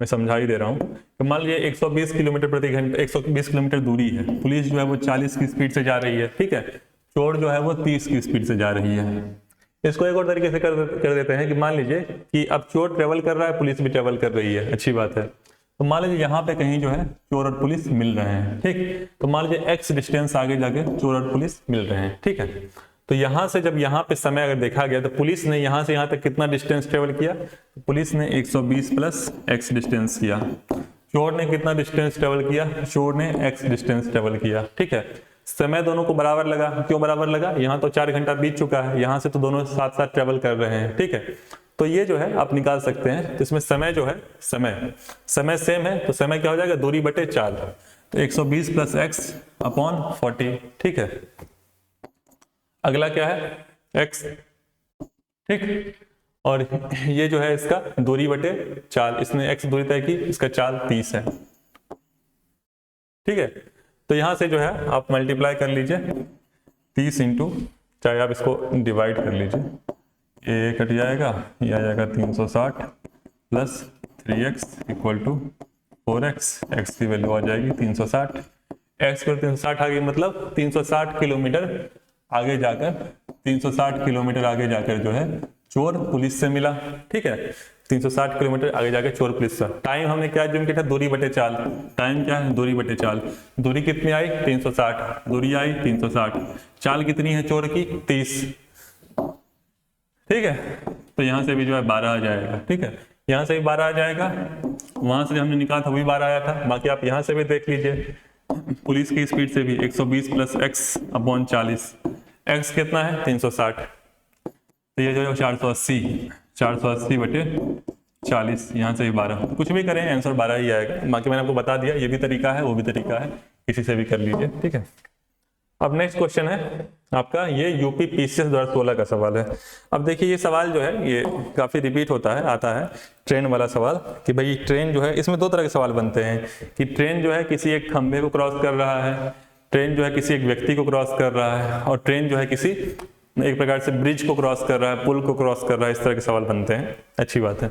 मैं समझा ही दे रहा हूं। तो मान लीजिए 120 किलोमीटर प्रति घंटा, 120 किलोमीटर दूरी है, पुलिस जो है वो 40 की स्पीड से जा रही है, ठीक है, चोर जो है वो 30 की स्पीड से जा रही है। इसको एक और तरीके से कर देते हैं कि मान लीजिए कि अब चोर ट्रेवल कर रहा है, पुलिस भी ट्रेवल कर रही है, अच्छी बात है, तो मान लीजिए यहाँ पे कहीं जो है चोर और पुलिस मिल रहे हैं। ठीक, तो मान लीजिए x डिस्टेंस आगे जाके चोर और पुलिस मिल रहे हैं। ठीक है, तो यहां से जब यहाँ पे समय अगर देखा गया तो पुलिस ने यहां से यहां तक कितना डिस्टेंस ट्रेवल किया, तो पुलिस ने 120 प्लस x डिस्टेंस किया, चोर ने कितना डिस्टेंस ट्रेवल किया, चोर ने x डिस्टेंस ट्रेवल किया। ठीक है, समय दोनों को बराबर लगा, क्यों बराबर लगा, यहाँ तो 4 घंटा बीत चुका है, यहाँ से तो दोनों साथ साथ ट्रेवल कर रहे हैं। ठीक है, तो ये जो है आप निकाल सकते हैं, तो इसमें समय जो है समय सेम है, तो समय क्या हो जाएगा दूरी बटे 4, तो 120 प्लस x अपॉन 40। ठीक है, अगला क्या है x। ठीक, और ये जो है इसका दूरी बटे 4, इसने x दूरी तय की, इसका चाल 30 है। ठीक है, तो यहां से जो है आप मल्टीप्लाई कर लीजिए 30 इंटू, चाहे आप इसको डिवाइड कर लीजिए, ये कट जाएगा, ये आ जाएगा 360 plus 3x equal to 4x, x की वैल्यू आ जाएगी 360, x को 360 आ गई, मतलब 360 किलोमीटर आगे जाकर 360 किलोमीटर आगे जाकर जो है चोर पुलिस से मिला। ठीक है, 360 किलोमीटर आगे जाकर चोर पुलिस से। टाइम हमने क्या ज्यूम किया था, दूरी बटे चाल। टाइम क्या है, दूरी बटे चाल। दूरी कितनी आई 360, दूरी आई 360, चाल कितनी है चोर की 30। ठीक है, तो यहां से भी जो है 12 आ जाएगा। ठीक है, यहां से भी 12 आ जाएगा, वहां से हमने निकाला था वही 12 आया था। बाकी आप यहां से भी देख लीजिए, पुलिस की स्पीड से भी 120 प्लस x अपॉन 40, x कितना है 360, तो ये जो है 480 बटे 40, यहाँ से भी 12, कुछ भी करें आंसर 12 ही आएगा। बाकी मैंने आपको बता दिया, ये भी तरीका है वो भी तरीका है, किसी से भी कर लीजिए। ठीक है, अब नेक्स्ट क्वेश्चन है आपका, ये यूपी पीसीएस 2016 का सवाल है। अब देखिए ये सवाल जो है ये काफ़ी रिपीट होता है, आता है ट्रेन वाला सवाल, कि भाई ट्रेन जो है, इसमें दो तरह के सवाल बनते हैं कि ट्रेन जो है किसी एक खंभे को क्रॉस कर रहा है, ट्रेन जो है किसी एक व्यक्ति को क्रॉस कर रहा है, और ट्रेन जो है किसी एक प्रकार से ब्रिज को क्रॉस कर रहा है, पुल को क्रॉस कर रहा है। इस तरह के सवाल बनते हैं, अच्छी बात है।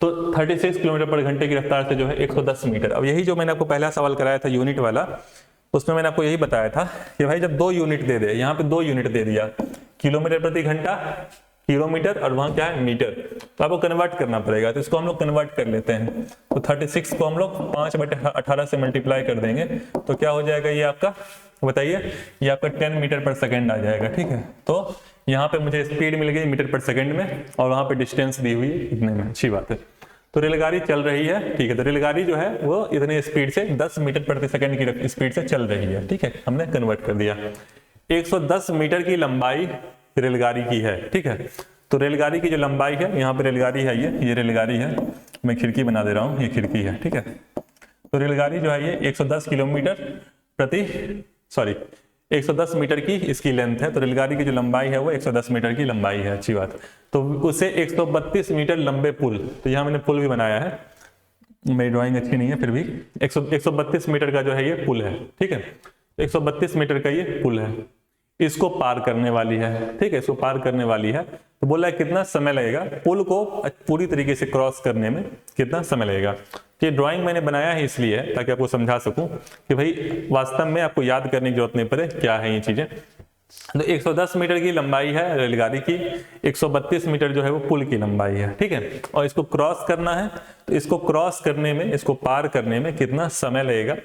तो 36 किलोमीटर पर घंटे की रफ्तार से जो है 110 मीटर। अब यही जो मैंने आपको पहला सवाल कराया था यूनिट वाला, उसमें मैंने आपको यही बताया था कि भाई जब 2 यूनिट दे दे, यहाँ पे 2 यूनिट दे दिया, किलोमीटर प्रति घंटा किलोमीटर, और वहां क्या है मीटर, तो आपको कन्वर्ट करना पड़ेगा। तो इसको हम लोग कन्वर्ट कर लेते हैं। तो 36 को हम लोग 5/18 से मल्टीप्लाई कर देंगे, तो क्या हो जाएगा ये आपका, बताइए, ये आपका 10 मीटर पर सेकेंड आ जाएगा। ठीक है, तो यहाँ पे मुझे स्पीड मिल गई मीटर पर सेकेंड में, और वहां पे डिस्टेंस दी हुई है इतने में, अच्छी बात है। तो रेलगाड़ी चल रही है। ठीक है, तो रेलगाड़ी जो है वो इतने स्पीड से 10 मीटर प्रति सेकंड की स्पीड से चल रही है। ठीक है, हमने कन्वर्ट कर दिया। 110 मीटर की लंबाई रेलगाड़ी की है। ठीक है, तो रेलगाड़ी की जो लंबाई है, यहाँ पे रेलगाड़ी है, ये रेलगाड़ी है, मैं खिड़की बना दे रहा हूँ, ये खिड़की है। ठीक है, तो रेलगाड़ी जो है ये 110 किलोमीटर प्रति 110 मीटर की इसकी लेंथ है। तो रेलगाड़ी की जो लंबाई है वो 110 मीटर की लंबाई है, अच्छी बात। तो उसे 132 मीटर लंबे पुल, तो यहाँ मैंने पुल भी बनाया है, मेरी ड्राइंग अच्छी नहीं है फिर भी, 132 मीटर का जो है ये पुल है। ठीक है, 132 मीटर का ये पुल है, इसको पार करने वाली है। ठीक है, इसको पार करने वाली है। तो बोला है कितना समय लगेगा पुल को पूरी तरीके से क्रॉस करने में, कितना समय लगेगा। ये ड्राइंग मैंने बनाया है इसलिए ताकि आपको समझा सकूं कि भाई वास्तव में आपको याद करने की जरूरत नहीं पड़े क्या है ये चीजें। तो 110 मीटर की लंबाई है रेलगाड़ी की, 132 मीटर जो है वो पुल की लंबाई है। ठीक है, और इसको क्रॉस करना है, तो इसको क्रॉस करने में, इसको पार करने में कितना समय लगेगा,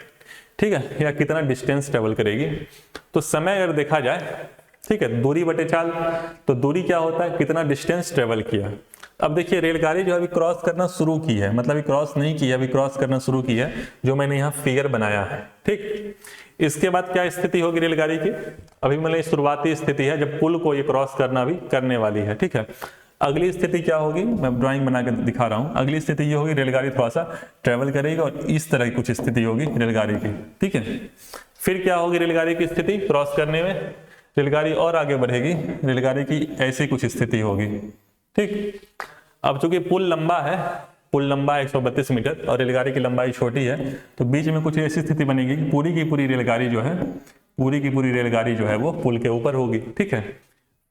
ठीक है, या कितना डिस्टेंस ट्रेवल करेगी। तो समय अगर देखा जाए, ठीक है, दूरी बटे चाल, तो दूरी क्या होता है, कितना डिस्टेंस ट्रेवल किया। अब देखिए रेलगाड़ी जो अभी क्रॉस करना शुरू की है, मतलब अभी क्रॉस नहीं की है, अभी क्रॉस करना शुरू की है, जो मैंने यहाँ फिगर बनाया है। ठीक, इसके बाद क्या स्थिति होगी रेलगाड़ी की, अभी मतलब शुरुआती स्थिति है जब पुल को ये क्रॉस करना भी करने वाली है। ठीक है, अगली स्थिति क्या होगी, मैं ड्राइंग बना के दिखा रहा हूँ। अगली स्थिति ये होगी, रेलगाड़ी थोड़ा सा ट्रेवल करेगी और इस तरह की कुछ स्थिति होगी रेलगाड़ी की। ठीक है, फिर क्या होगी रेलगाड़ी की स्थिति क्रॉस करने में, रेलगाड़ी और आगे बढ़ेगी, रेलगाड़ी की ऐसी कुछ स्थिति होगी। ठीक, अब चूंकि पुल लंबा है, पुल लंबा है 132 मीटर और रेलगाड़ी की लंबाई छोटी है, तो बीच में कुछ ऐसी स्थिति बनेगी कि पूरी की पूरी रेलगाड़ी जो है, पूरी की पूरी रेलगाड़ी जो है वो पुल के ऊपर होगी। ठीक है,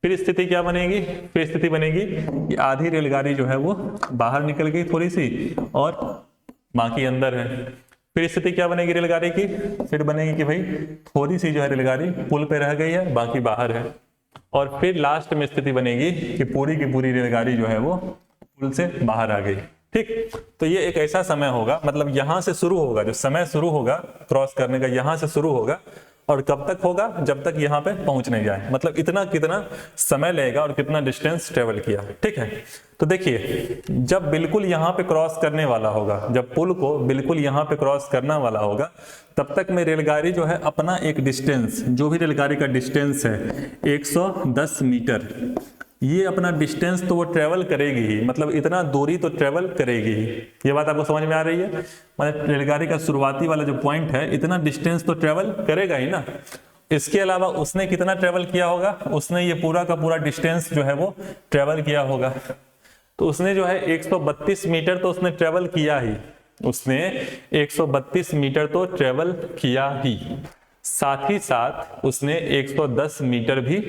फिर स्थिति क्या बनेगी, फिर स्थिति बनेगी कि आधी रेलगाड़ी जो है वो बाहर निकल गई थोड़ी सी और बाकी अंदर है। फिर स्थिति क्या बनेगी रेलगाड़ी की, फिर बनेगी कि भाई थोड़ी सी जो है रेलगाड़ी पुल पे रह गई है, बाकी बाहर है। और फिर लास्ट में स्थिति बनेगी कि पूरी की पूरी रेलगाड़ी जो है वो पुल से बाहर आ गई। ठीक, तो ये एक ऐसा समय होगा, मतलब यहां से शुरू होगा, जो समय शुरू होगा क्रॉस करने का यहां से शुरू होगा, और कब तक होगा, जब तक यहाँ पे पहुंच नहीं जाए, मतलब इतना कितना समय लगेगा और कितना डिस्टेंस ट्रेवल किया। ठीक है, तो देखिए जब बिल्कुल यहाँ पे क्रॉस करने वाला होगा, जब पुल को बिल्कुल यहाँ पे क्रॉस करना वाला होगा, तब तक में रेलगाड़ी जो है अपना एक डिस्टेंस, जो भी रेलगाड़ी का डिस्टेंस है 110 मीटर, ये अपना डिस्टेंस तो वो ट्रेवल करेगी ही, मतलब इतना दूरी तो ट्रेवल करेगी ही। ये बात आपको समझ में आ रही है, मतलब रेलगाड़ी का शुरुआती वाला जो पॉइंट है, इतना डिस्टेंस तो ट्रेवल करेगा ही ना। इसके अलावा उसने कितना ट्रेवल किया होगा, उसने ये पूरा का पूरा डिस्टेंस जो है वो ट्रेवल किया होगा। तो उसने जो है 132 मीटर तो उसने ट्रेवल किया ही, उसने 132 मीटर तो ट्रेवल किया ही, साथ ही साथ उसने 110 मीटर भी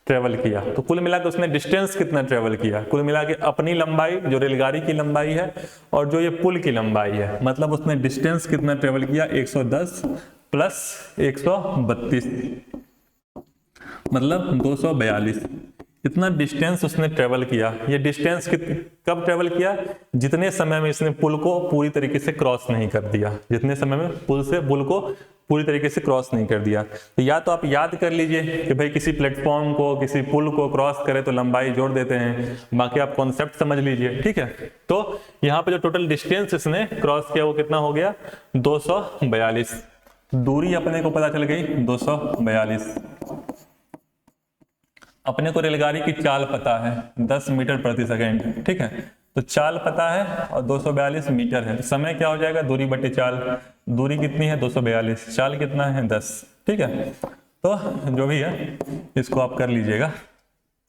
ट्रेवल किया। तो कुल मिला के उसने डिस्टेंस कितना ट्रेवल किया, कुल मिला के अपनी लंबाई जो रेलगाड़ी की लंबाई है और जो ये पुल की लंबाई है, मतलब उसने डिस्टेंस कितना ट्रेवल किया 110 प्लस 132 मतलब 242। इतना डिस्टेंस उसने ट्रेवल किया। ये डिस्टेंस कब ट्रेवल किया, जितने समय में इसने पुल को पूरी तरीके से क्रॉस नहीं कर दिया, जितने समय में पुल को पूरी तरीके से क्रॉस नहीं कर दिया। तो या तो आप याद कर लीजिए कि भाई किसी प्लेटफॉर्म को किसी पुल को क्रॉस करे तो लंबाई जोड़ देते हैं, बाकी आप कॉन्सेप्ट समझ लीजिए, ठीक है। तो यहाँ पे जो टोटल डिस्टेंस इसने क्रॉस किया वो कितना हो गया 242। दूरी अपने को पता चल गई 242। अपने को रेलगाड़ी की चाल पता है 10 मीटर प्रति सेकेंड, ठीक है। तो चाल पता है और 242 मीटर है। समय क्या हो जाएगा, दूरी बटे चाल। दूरी कितनी है 242, चाल कितना है 10, ठीक है। तो जो भी है इसको आप कर लीजिएगा।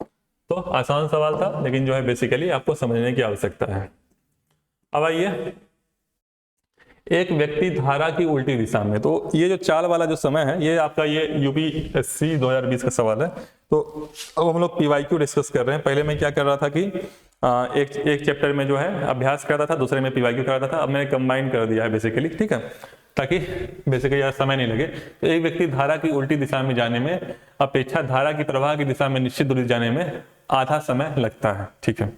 तो आसान सवाल था, लेकिन जो है बेसिकली आपको समझने की आवश्यकता है। अब आइए, एक व्यक्ति धारा की उल्टी दिशा में, तो ये जो चाल वाला जो समय है ये आपका ये यूपीएससी 2020 का सवाल है। तो अब हम लोग पीवाईक्यू डिस्कस कर रहे हैं। पहले मैं क्या कर रहा था कि एक चैप्टर में जो है अभ्यास करता था, दूसरे में पीवाईक्यू करता था। अब मैंने कंबाइन कर दिया है बेसिकली, ठीक है, ताकि बेसिकली यार समय नहीं लगे। तो एक व्यक्ति धारा की उल्टी दिशा में जाने में अपेक्षा धारा की प्रवाह की दिशा में निश्चित दूरी जाने में आधा समय लगता है, ठीक है।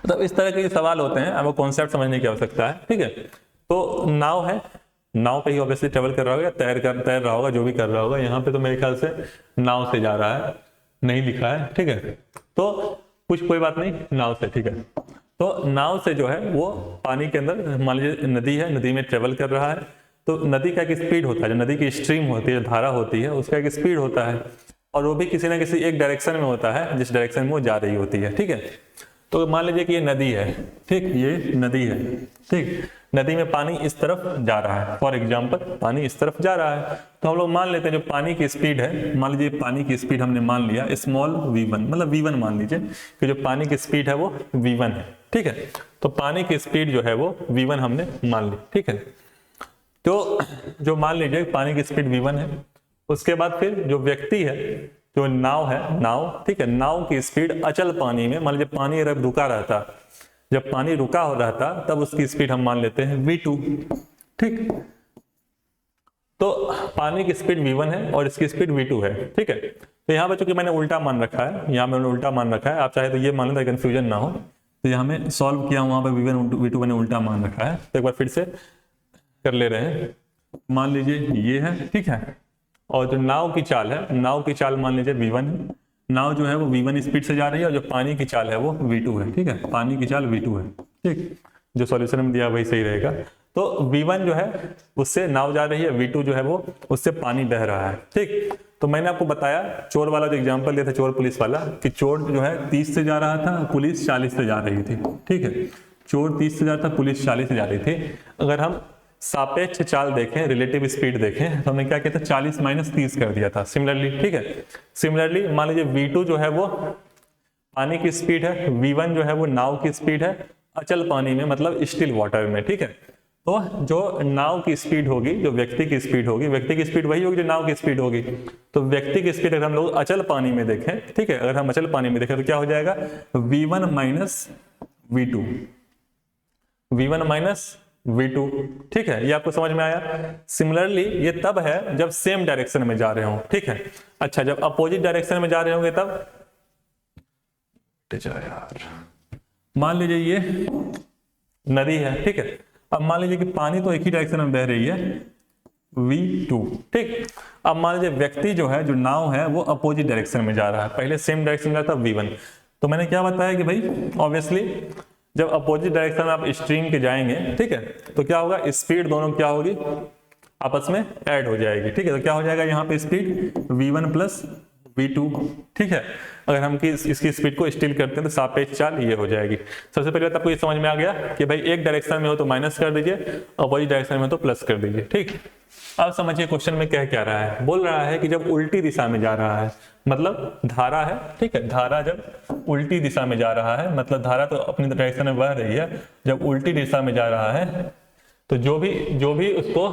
मतलब इस तरह के सवाल होते हैं, आपको कॉन्सेप्ट समझने की आवश्यकता है, ठीक है। तो नाव है, नाव पे ही ऑब्वियसली ट्रेवल कर रहा होगा, तैर रहा होगा, जो भी कर रहा होगा। यहाँ पे तो मेरे ख्याल से नाव से जा रहा है, नहीं लिखा है, ठीक है। तो कुछ कोई बात नहीं, नाव से, ठीक है। तो नाव से जो है वो पानी के अंदर, मान लीजिए नदी है, नदी में ट्रेवल कर रहा है। तो नदी का एक स्पीड होता है, जो नदी की स्ट्रीम होती है, जो धारा होती है, उसका एक स्पीड होता है, और वो भी किसी ना किसी एक डायरेक्शन में होता है, जिस डायरेक्शन में वो जा रही होती है, ठीक है। तो मान लीजिए कि ये नदी है, ठीक, ये नदी है, ठीक। नदी में पानी इस तरफ जा रहा है, फॉर एग्जाम्पल पानी इस तरफ जा रहा है। तो हम लोग मान लेते हैं जो पानी की स्पीड है, मान लीजिए पानी की स्पीड हमने मान लिया स्मॉल v1, मतलब v1 मान लीजिए कि जो पानी की स्पीड है वो v1 है, ठीक है। तो पानी की स्पीड जो है वो v1 हमने मान ली, ठीक है। तो जो मान लीजिए पानी की स्पीड v1 है, उसके बाद फिर जो व्यक्ति है, जो नाव है, नाव, ठीक है, नाव की स्पीड अचल पानी में, मान लीजिए पानी अगर रुका रहता, जब पानी रुका हो रहा था तब उसकी स्पीड हम मान लेते हैं v2, ठीक। तो पानी की स्पीड v1 है और इसकी स्पीड v2 है, ठीक है। तो यहाँ पे चूंकि मैंने उल्टा मान रखा है, यहाँ मैंने उल्टा मान रखा है, आप चाहे तो ये मान लें ताकि कंफ्यूजन ना हो। तो यहाँ में सॉल्व किया, वहां पे v1 v2 मैंने उल्टा मान रखा है। तो एक बार फिर से कर ले रहे हैं। मान लीजिए ये है, ठीक है, और जो नाव की चाल है, नाव की चाल मान लीजिए v1 है। नाव जो है वो v1 स्पीड से जा रही है और जो पानी की चाल है वो v2 है, ठीक है। पानी की चाल v2 है, ठीक। जो सॉल्यूशन में दिया वही सही रहेगा। तो v1 जो है उससे नाव जा रही है, v2 जो है वो उससे पानी बह रहा है, ठीक। तो मैंने आपको बताया चोर वाला जो एग्जांपल दिया था, चोर पुलिस वाला, कि चोर जो है 30 से जा रहा था, पुलिस 40 से जा रही थी, ठीक है। चोर 30 से जा रहा था, पुलिस 40 से जा रही थी। अगर हम सापेक्ष चाल देखें, रिलेटिव स्पीड देखें, तो हमने क्या किया था 40 माइनस 30 कर दिया था, सिमिलरली, ठीक है। सिमिलरली मान लीजिए v2 जो है वो पानी की स्पीड है, v1 जो है वो नाव की स्पीड है अचल पानी में, मतलब स्टिल वाटर में, ठीक है। तो जो नाव की स्पीड होगी, जो व्यक्ति की स्पीड होगी, व्यक्ति की स्पीड वही होगी जो नाव की स्पीड होगी। तो व्यक्ति की स्पीड अगर हम लोग अचल पानी में देखें, ठीक है, अगर हम अचल पानी में देखें तो क्या हो जाएगा v1 minus v2, v1 minus v2, ठीक है। ये आपको समझ में आया। सिमिलरली ये तब है जब सेम डायरेक्शन में जा रहे हो, ठीक है। अच्छा, जब अपोजिट डायरेक्शन में जा रहे होंगे तब यार, मान लीजिए ये नदी है, ठीक है। अब मान लीजिए कि पानी तो एक ही डायरेक्शन में बह रही है, v2, ठीक। अब मान लीजिए व्यक्ति जो है, जो नाव है, वो अपोजिट डायरेक्शन में जा रहा है, पहले सेम डायरेक्शन में था v1। तो मैंने क्या बताया कि भाई ऑब्वियसली जब अपोजिट डायरेक्शन में आप स्ट्रीम के जाएंगे, ठीक है, तो क्या होगा, स्पीड दोनों क्या होगी, आपस में ऐड हो जाएगी, ठीक है। तो क्या हो जाएगा यहाँ पे स्पीड v1 प्लस v2, ठीक है। अगर हम इसकी स्पीड को स्टिल करते हैं तो सापेक्ष चाल ये हो जाएगी। सबसे पहले तो आपको ये समझ में आ गया कि भाई एक डायरेक्शन में हो तो माइनस कर दीजिए, अपोजिट डायरेक्शन में हो तो प्लस कर दीजिए, ठीक। अब समझिए क्वेश्चन में कह क्या रहा है, बोल रहा है कि जब उल्टी दिशा में जा रहा है, मतलब धारा है, ठीक है, धारा जब उल्टी दिशा में जा रहा है, मतलब धारा तो अपनी डायरेक्शन में बह रही है, जब उल्टी दिशा में जा रहा है तो जो भी उसको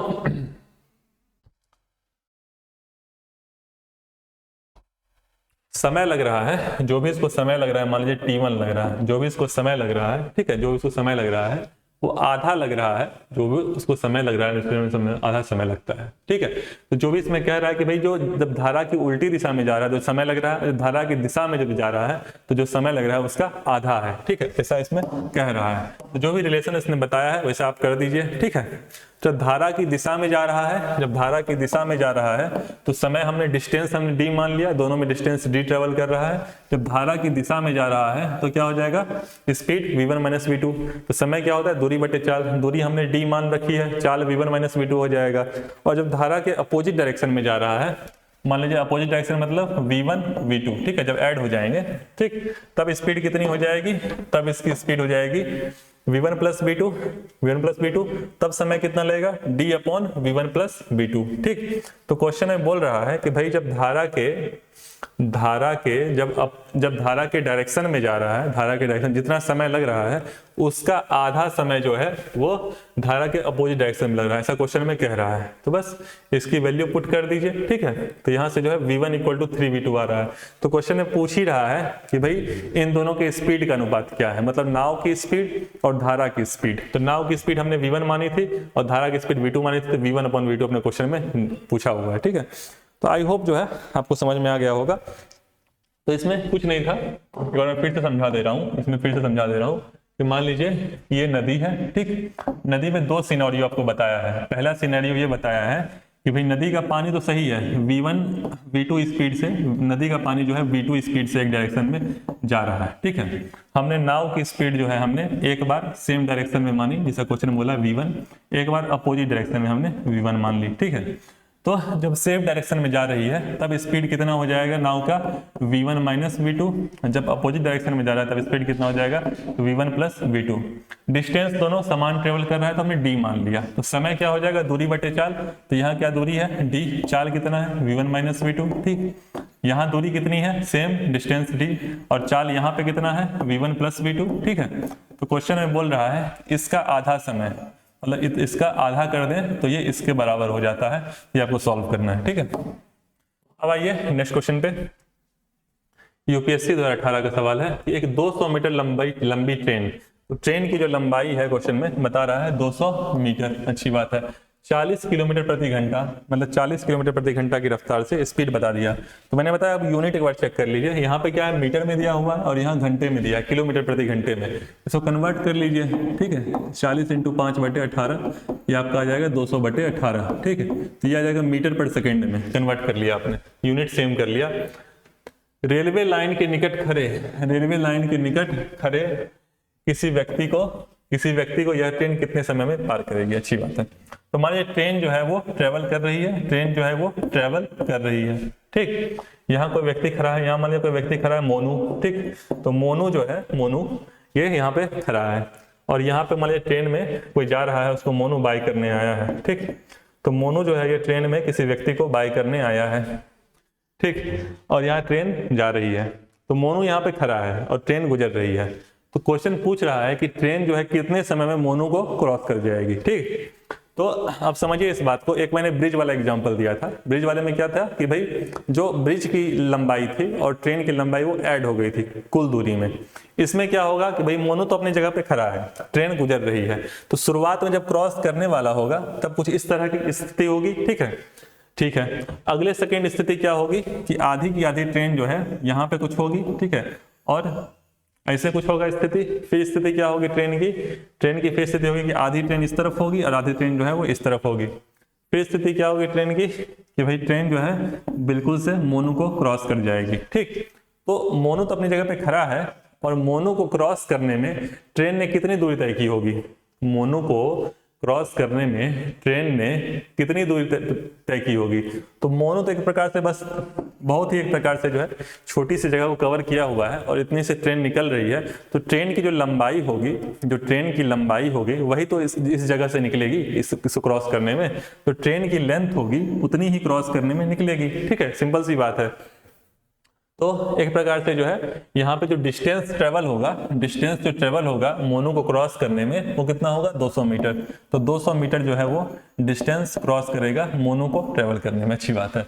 समय लग रहा है, जो भी इसको समय लग रहा है, मान लीजिए T1 लग रहा है, जो भी इसको समय लग रहा है, ठीक है, जो भी इसको समय लग रहा है वो आधा लग रहा है, जो भी उसको समय लग रहा है समय आधा समय लगता है, ठीक है। तो जो भी इसमें कह रहा है कि भाई जो जब धारा की उल्टी दिशा में जा रहा है जो समय लग रहा है, धारा की दिशा में जब जा रहा है तो जो समय लग रहा है उसका आधा है, ठीक है, ऐसा इसमें कह रहा है। तो जो भी रिलेशन इसने बताया है वैसा आप कर दीजिए, ठीक है। जब धारा की दिशा में जा रहा है, जब धारा की दिशा में जा रहा है तो समय हमने डिस्टेंस हमने d मान लिया, दोनों में डिस्टेंस d ट्रेवल कर रहा है। जब धारा की दिशा में जा रहा है तो क्या हो जाएगा, स्पीड v1 माइनस v2। तो समय क्या होता है, दूरी बटे चाल, दूरी हमने d मान रखी है, चाल v1 माइनस v2 हो जाएगा। और जब धारा के अपोजिट डायरेक्शन में जा रहा है, मान लीजिए अपोजिट डायरेक्शन मतलब v1 v2, ठीक है, जब ऐड हो जाएंगे, ठीक, तब स्पीड कितनी हो जाएगी, तब इसकी स्पीड हो जाएगी v1 प्लस v2, तब समय कितना लगेगा d upon v1 plus v2, ठीक। तो क्वेश्चन में बोल रहा है कि भाई जब धारा के डायरेक्शन में जा रहा है, धारा के डायरेक्शन जितना समय लग रहा है उसका आधा समय जो है वो धारा के अपोजिट डायरेक्शन में लग रहा है, ऐसा क्वेश्चन में कह रहा है। तो बस इसकी वैल्यू पुट कर दीजिए, ठीक है। तो यहाँ से जो है v1 इक्वल टू 3v2 आ रहा है। तो क्वेश्चन में पूछ ही रहा है कि भाई इन दोनों के स्पीड का अनुपात क्या है, मतलब नाव की स्पीड और धारा की स्पीड। तो नाव की स्पीड हमने v1 मानी थी और धारा की स्पीड v2 मानी थी, तो v1 अपॉन v2 अपने क्वेश्चन में पूछा हुआ है, ठीक है। तो आई होप जो है आपको समझ में आ गया होगा। तो इसमें कुछ नहीं था, एक बार मैं फिर से समझा दे रहा हूँ कि मान लीजिए ये नदी है, ठीक। नदी में दो सिनेरियो आपको बताया है। पहला सिनेरियो ये बताया है कि भाई नदी का पानी तो सही है, v1 v2 स्पीड से, नदी का पानी जो है v2 स्पीड से एक डायरेक्शन में जा रहा है, ठीक है। हमने नाव की स्पीड जो है हमने एक बार सेम डायरेक्शन में मानी, जैसा क्वेश्चन में बोला v1, एक बार अपोजिट डायरेक्शन में हमने v1 मान ली, ठीक है। तो जब सेम डायरेक्शन में जा रही है तब स्पीड कितना हो जाएगा नाव का, v1 माइनस v2। जब अपोजिट डायरेक्शन में जा रहा है तब स्पीड कितना हो जाएगा, v1 प्लस v2। डिस्टेंस दोनों समान ट्रेवल कर रहा है तो हमने d मान लिया। तो समय क्या हो जाएगा, दूरी बटे चाल। तो यहाँ क्या दूरी है d, चाल कितना है v1 माइनस v2, ठीक। यहाँ दूरी कितनी है, सेम डिस्टेंस d, और चाल यहाँ पे कितना है v1 प्लस v2, ठीक है। तो क्वेश्चन में बोल रहा है इसका आधा समय, मतलब इसका आधा कर दें तो ये इसके बराबर हो जाता है। ये आपको सॉल्व करना है, ठीक है। अब आइए नेक्स्ट क्वेश्चन पे। यूपीएससी 2018 का सवाल है कि एक 200 मीटर लंबी ट्रेन, तो ट्रेन की जो लंबाई है क्वेश्चन में बता रहा है 200 मीटर, अच्छी बात है। 40 किलोमीटर प्रति घंटा, मतलब 40 किलोमीटर प्रति घंटा की रफ्तार से स्पीड बता दिया। तो मैंने बताया अब यूनिट एक बार चेक कर लीजिए, यहाँ पे क्या है मीटर में दिया हुआ है और यहाँ घंटे में दिया है, किलोमीटर प्रति घंटे में। इसको कन्वर्ट कर लीजिए, ठीक है। 40 इंटू 5/18 ये आपका आ जाएगा 200/18, ठीक है। तो ये आ जाएगा मीटर पर सेकेंड में, कन्वर्ट कर लिया आपने, यूनिट सेम कर लिया। रेलवे लाइन के निकट खड़े किसी व्यक्ति को यह ट्रेन कितने समय में पार करेगी, अच्छी बात है। तो मान लीजिए ट्रेन जो है वो ट्रेवल कर रही है, ठीक। यहाँ कोई व्यक्ति खड़ा है, यहाँ मान लीजिए कोई व्यक्ति खड़ा है मोनू, ठीक। तो मोनू ये यहाँ पे खड़ा है और यहाँ पे मान लीजिए ट्रेन में कोई जा रहा है, उसको मोनू बाय करने आया है, ठीक। तो मोनू जो है ये ट्रेन में किसी व्यक्ति को बाय करने आया है, ठीक। और यहाँ ट्रेन जा रही है, तो मोनू यहाँ पे खड़ा है और ट्रेन गुजर रही है। तो क्वेश्चन पूछ रहा है कि ट्रेन जो है कितने समय में मोनू को क्रॉस कर जाएगी, ठीक। तो आप समझिए इस बात को। एक मैंने ब्रिज वाला एग्जांपल दिया था। ब्रिज वाले में क्या था कि भाई जो ब्रिज की लंबाई थी और ट्रेन की लंबाई वो ऐड हो गई थी कुल दूरी में। इसमें क्या होगा कि भाई मोनू तो अपनी जगह पे खड़ा है, ट्रेन गुजर रही है, तो शुरुआत में जब क्रॉस करने वाला होगा तब कुछ इस तरह की स्थिति होगी, ठीक है। अगले सेकेंड स्थिति क्या होगी कि आधी की आधी ट्रेन जो है यहाँ पे कुछ होगी, ठीक है, और ऐसे कुछ होगा स्थिति। फिर स्थिति क्या होगी ट्रेन की फिर स्थिति होगी कि आधी ट्रेन इस तरफ होगी और आधी ट्रेन जो है वो इस तरफ होगी। फिर स्थिति क्या होगी ट्रेन की कि भाई ट्रेन जो है बिल्कुल से मोनू को क्रॉस कर जाएगी, ठीक। तो मोनू तो अपनी जगह पे खड़ा है और मोनू को क्रॉस करने में ट्रेन ने कितनी दूरी तय की होगी, मोनू को क्रॉस करने में ट्रेन ने कितनी दूरी तय की होगी। तो मोनू तो एक प्रकार से बस बहुत ही एक प्रकार से जो है छोटी सी जगह को कवर किया हुआ है और इतनी से ट्रेन निकल रही है। तो ट्रेन की जो लंबाई होगी वही तो इस जगह से निकलेगी, इसको क्रॉस करने में। तो ट्रेन की लेंथ होगी उतनी ही क्रॉस करने में निकलेगी, ठीक है, सिंपल सी बात है। तो एक प्रकार से जो है यहाँ पे जो डिस्टेंस ट्रेवल होगा मोनू को क्रॉस करने में वो कितना होगा 200 मीटर। तो 200 मीटर जो है वो डिस्टेंस क्रॉस करेगा मोनू को ट्रेवल करने में, अच्छी बात है।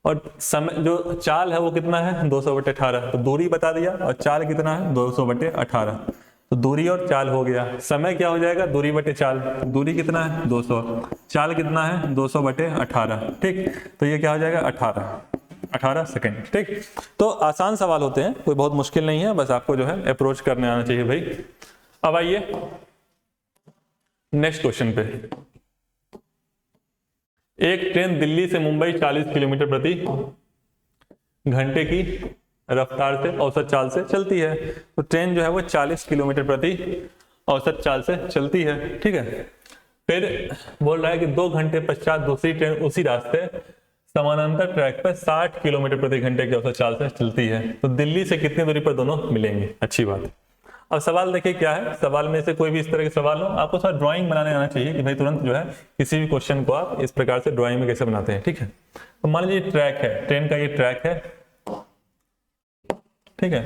और समय जो चाल है वो कितना है 200/18, तो दूरी बता दिया, और चाल कितना है 200/18, तो दूरी और चाल हो गया। समय क्या हो जाएगा दूरी बटे चाल, दूरी कितना है 200, चाल कितना है 200/18, ठीक, तो ये क्या हो जाएगा 18 सेकेंड, ठीक। तो आसान सवाल होते हैं, कोई बहुत मुश्किल नहीं है, बस आपको जो है अप्रोच करने आना चाहिए भाई। अब आइए नेक्स्ट क्वेश्चन पे। एक ट्रेन दिल्ली से मुंबई 40 किलोमीटर प्रति घंटे की रफ्तार से औसत चाल से चलती है। तो ट्रेन जो है वो 40 किलोमीटर प्रति औसत चाल से चलती है, ठीक है। फिर बोल रहा है कि 2 घंटे पश्चात दूसरी ट्रेन उसी रास्ते समानांतर ट्रैक पर 60 किलोमीटर प्रति घंटे की औसत चाल से चलती है। तो दिल्ली से कितनी दूरी पर दोनों मिलेंगे, अच्छी बात है। अब सवाल देखिए क्या है, सवाल में से कोई भी इस तरह के सवाल हो, आपको थोड़ा ड्राइंग बनाने आना चाहिए कि भाई तुरंत जो है किसी भी क्वेश्चन को आप इस प्रकार से ड्राइंग में कैसे बनाते हैं, ठीक है। तो मान लीजिए ट्रैक है, ट्रेन का ये ट्रैक है, ठीक है।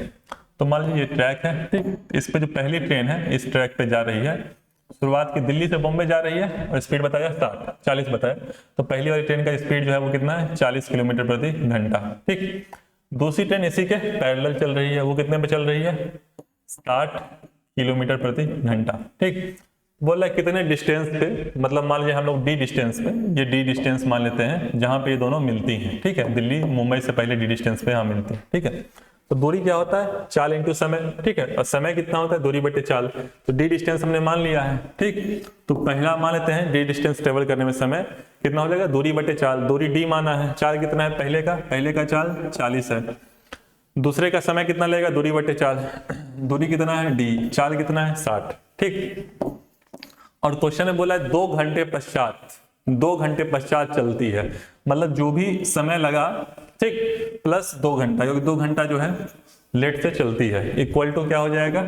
तो मान लीजिए ये ट्रैक है, ठीक, इस पे जो पहली ट्रेन है इस ट्रैक पे जा रही है, शुरुआत की दिल्ली से बॉम्बे जा रही है और स्पीड बताया 40 बताया। तो पहली वाली ट्रेन का स्पीड जो है वो कितना है 40 किलोमीटर प्रति घंटा, ठीक। दूसरी ट्रेन इसी के पैरेलल चल रही है, वो कितने पे चल रही है 60 किलोमीटर प्रति घंटा, ठीक। बोल रहा है कितने डिस्टेंस पे, मतलब मान लीजिए हम लोग डी डिस्टेंस पे, ये डी डिस्टेंस मान लेते हैं जहां पे ये दोनों मिलती हैं, ठीक है। दिल्ली मुंबई से पहले डी डिस्टेंस पे यहाँ मिलती है, ठीक है। तो दूरी क्या होता है चाल इंटू समय, ठीक है, और समय कितना होता है दूरी बटे चाल। तो डी डिस्टेंस हमने मान लिया है, ठीक। तो पहला मान लेते हैं डी डिस्टेंस ट्रेवल करने में समय कितना हो जाएगा दूरी बटे चाल, दूरी डी माना है, चाल कितना है पहले का चाल 40 है, दूसरे का समय कितना लगेगा दूरी बटे चाल, दूरी कितना है डी, चाल कितना है 60, ठीक। और क्वेश्चन में बोला है 2 घंटे पश्चात चलती है, मतलब जो भी समय लगा, ठीक, प्लस 2 घंटा, क्योंकि 2 घंटा जो है लेट से चलती है, इक्वल टू क्या हो जाएगा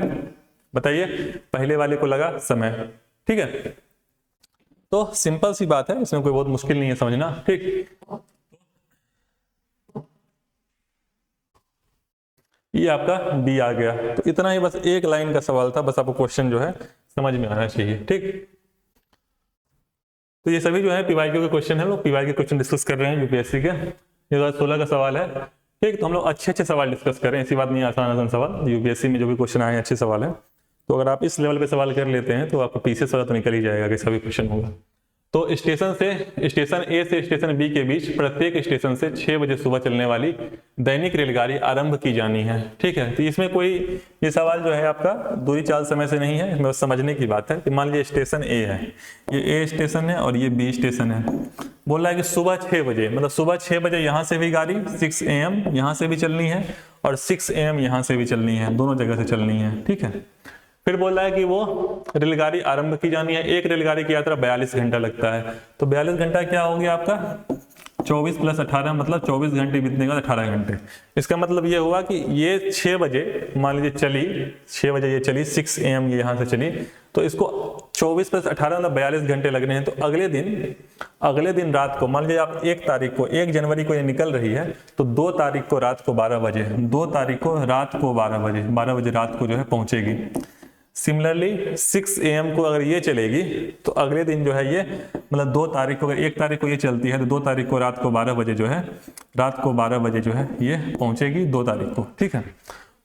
बताइए, पहले वाले को लगा समय, ठीक है। तो सिंपल सी बात है, इसमें कोई बहुत मुश्किल नहीं है समझना, ठीक। ये आपका डी आ गया। तो इतना ही, बस एक लाइन का सवाल था, बस आपको क्वेश्चन जो है समझ में आना चाहिए, ठीक। तो ये सभी जो है पीवाईक्यू के क्वेश्चन है, लोग पीवाईक्यू क्वेश्चन डिस्कस कर रहे हैं यूपीएससी के। ये 2016 का सवाल है, ठीक। तो हम लोग अच्छे सवाल डिस्कस कर रहे हैं, ऐसी बात नहीं आसान सवाल, यूपीएससी में जो भी क्वेश्चन आए हैं अच्छे सवाल है। तो अगर आप इस लेवल पे सवाल कर लेते हैं तो आपको पीछे सवाल तो निकल ही जाएगा, कैसा भी क्वेश्चन होगा। तो स्टेशन ए से स्टेशन बी के बीच प्रत्येक स्टेशन से 6 बजे सुबह चलने वाली दैनिक रेलगाड़ी आरंभ की जानी है, ठीक है। तो इसमें कोई ये सवाल जो है आपका दूरी चाल समय से नहीं है, इसमें समझने की बात है कि मान लीजिए स्टेशन ए है, ये ए स्टेशन है और ये बी स्टेशन है। बोल रहा है कि सुबह 6 बजे, मतलब सुबह 6 बजे यहाँ से भी गाड़ी 6 AM यहाँ से भी चलनी है और 6 AM यहाँ से भी चलनी है, दोनों जगह से चलनी है, ठीक है। फिर बोल रहा है कि वो रेलगाड़ी आरंभ की जानी है, एक रेलगाड़ी की यात्रा 42 घंटा लगता है। तो 42 घंटा क्या हो गया आपका 24 + 18, मतलब 24 घंटे बीतने के बाद 18 घंटे। इसका मतलब ये हुआ कि ये 6 बजे मान लीजिए चली, 6 बजे ये चली, 6 AM ये यहाँ से चली, तो इसको 24 + 18 मतलब 42 घंटे लगने हैं। तो अगले दिन रात को मान लीजिए आप 1 तारीख को 1 जनवरी को ये निकल रही है, तो 2 तारीख को रात को 12 बजे 2 तारीख को रात को 12 बजे रात को जो है पहुंचेगी। सिमिलरली 6 AM को अगर ये चलेगी तो अगले दिन जो है ये, मतलब 2 तारीख को, अगर 1 तारीख को ये चलती है तो 2 तारीख को रात को 12 बजे जो है ये पहुंचेगी 2 तारीख को, ठीक है।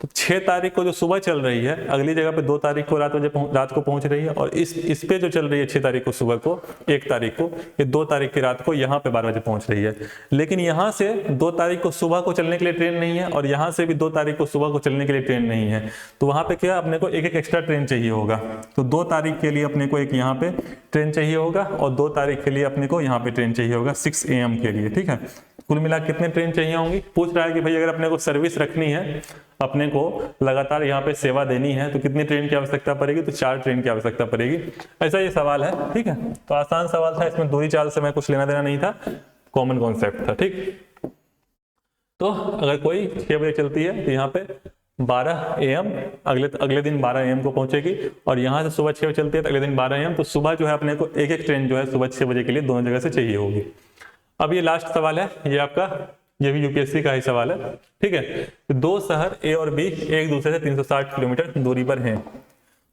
तो 6 तारीख को जो सुबह चल रही है अगली जगह पे 2 तारीख को रात को पहुंच रही है, और इस पे जो चल रही है 6 तारीख को सुबह को, 1 तारीख को, ये 2 तारीख की रात को यहाँ पे 12 बजे पहुंच रही है। लेकिन यहाँ से 2 तारीख को सुबह को चलने के लिए ट्रेन नहीं है और यहाँ से भी 2 तारीख को सुबह को चलने के लिए ट्रेन नहीं है। तो वहाँ पे क्या अपने को एक एक्स्ट्रा ट्रेन चाहिए होगा। तो 2 तारीख के लिए अपने को एक यहाँ पे ट्रेन चाहिए होगा और 2 तारीख के लिए अपने को यहाँ पे ट्रेन चाहिए होगा 6 AM के लिए, ठीक है। कुल मिला कितने ट्रेन चाहिए होंगी, पूछ रहा है कि भाई अगर अपने को सर्विस रखनी है, अपने को लगातार यहाँ पे सेवा देनी है, तो कितनी ट्रेन की आवश्यकता पड़ेगी, तो 4 ट्रेन की आवश्यकता पड़ेगी। ऐसा ये सवाल है, ठीक है। तो आसान सवाल था, इसमें दूरी चाल से मैं कुछ लेना देना नहीं था, कॉमन कॉन्सेप्ट था, ठीक। तो अगर कोई 6 बजे चलती है तो यहाँ पे 12 AM अगले दिन 12 AM को पहुंचेगी, और यहाँ से सुबह 6 बजे चलती है तो अगले दिन 12 AM। तो सुबह जो है अपने को एक ट्रेन जो है सुबह 6 बजे के लिए दोनों जगह से चाहिए होगी। अब ये लास्ट सवाल है, ये आपका, ये भी यूपीएससी का ही सवाल है, ठीक है। 2 शहर ए और बी एक दूसरे से 360 किलोमीटर दूरी पर हैं।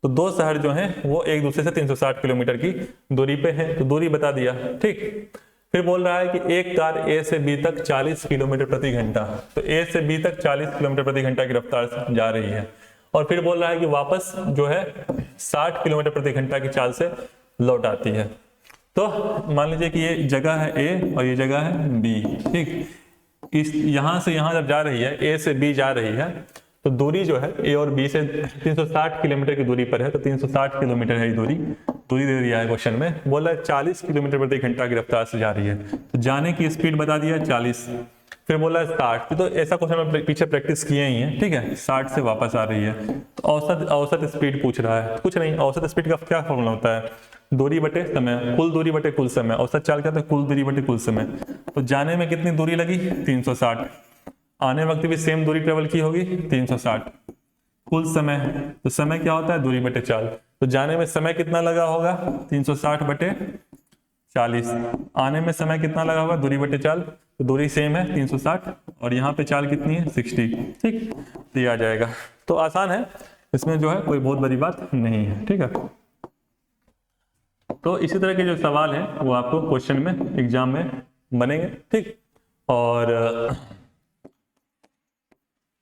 तो 2 शहर जो हैं वो एक दूसरे से 360 किलोमीटर की दूरी पे हैं, तो दूरी बता दिया, ठीक। फिर बोल रहा है कि एक कार ए से बी तक 40 किलोमीटर प्रति घंटा, तो ए से बी तक 40 किलोमीटर प्रति घंटा की रफ्तार से जा रही है, और फिर बोल रहा है कि वापस जो है 60 किलोमीटर प्रति घंटा की चाल से लौट आती है। तो मान लीजिए कि ये जगह है ए और ये जगह है बी, ठीक। इस यहां से यहां जब जा रही है, ए से बी जा रही है, तो दूरी जो है ए और बी से 360 किलोमीटर की दूरी पर है, तो 360 किलोमीटर है ये दूरी दे दिया है क्वेश्चन में। बोला 40 किलोमीटर प्रति घंटा की रफ्तार से जा रही है, तो जाने की स्पीड बता दिया 40, फिर बोला 60, तो ऐसा क्वेश्चन में पीछे प्रैक्टिस किए ही है, ठीक है। 60 से वापस आ रही है, तो औसत स्पीड पूछ रहा है, कुछ नहीं, औसत स्पीड का क्या फॉर्मूला होता है, दूरी बटे समय, कुल दूरी बटे कुल समय, औसत चाल क्या था, कुल दूरी बटे कुल समय। तो जाने में कितनी दूरी लगी 360, आने वक्त भी सेम दूरी ट्रेवल की होगी 360, कुल समय, तो समय क्या होता है दूरी बटे चाल, तो जाने में समय कितना लगा होगा 360 बटे 40, आने में समय कितना लगा होगा दूरी बटे चाल, तो दूरी सेम है 360 और यहाँ पे चाल कितनी है 60, ठीक, दिया जाएगा। तो आसान है, इसमें जो है कोई बहुत बड़ी बात नहीं है, ठीक है। तो इसी तरह के जो सवाल हैं वो आपको क्वेश्चन में एग्जाम में बनेंगे, ठीक। और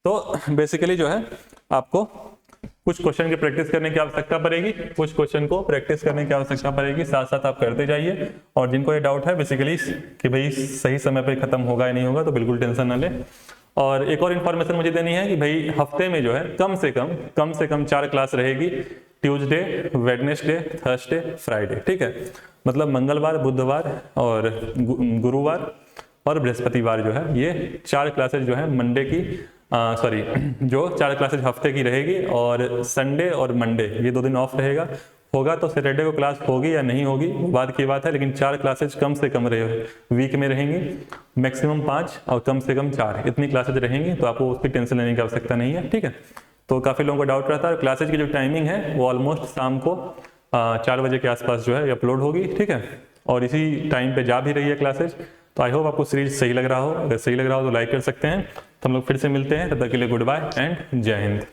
तो बेसिकली जो है आपको कुछ क्वेश्चन की प्रैक्टिस करने की आवश्यकता पड़ेगी, कुछ क्वेश्चन को प्रैक्टिस करने की आवश्यकता पड़ेगी, साथ साथ आप करते जाइए। और जिनको ये डाउट है बेसिकली कि भाई सही समय पे खत्म होगा या नहीं होगा, तो बिल्कुल टेंशन ना ले। और एक और इन्फॉर्मेशन मुझे देनी है कि भाई हफ्ते में जो है कम से कम 4 क्लास रहेगी, ट्यूसडे, वेडनेसडे, थर्सडे, फ्राइडे, ठीक है। मतलब मंगलवार, बुधवार और गुरुवार और बृहस्पतिवार जो है ये 4 क्लासेज जो है मंडे की जो 4 क्लासेज हफ्ते की रहेगी, और संडे और मंडे ये 2 दिन ऑफ रहेगा। होगा तो सैटरडे को क्लास होगी या नहीं होगी वो बाद की बात है, लेकिन 4 क्लासेज कम से कम वीक में रहेंगी, मैक्सिमम 5 और कम से कम 4 इतनी क्लासेज रहेंगी, तो आपको उसकी टेंशन लेने की आवश्यकता नहीं है, ठीक है। तो काफ़ी लोगों को डाउट रहता है, क्लासेज की जो टाइमिंग है वो ऑलमोस्ट शाम को 4 बजे के आसपास जो है अपलोड होगी, ठीक है। और इसी टाइम पे जा भी रही है क्लासेज। तो आई होप आपको सीरीज सही लग रहा हो, अगर सही लग रहा हो तो लाइक कर सकते हैं। तो हम लोग फिर से मिलते हैं, तब तक के लिए गुड बाय एंड जय हिंद।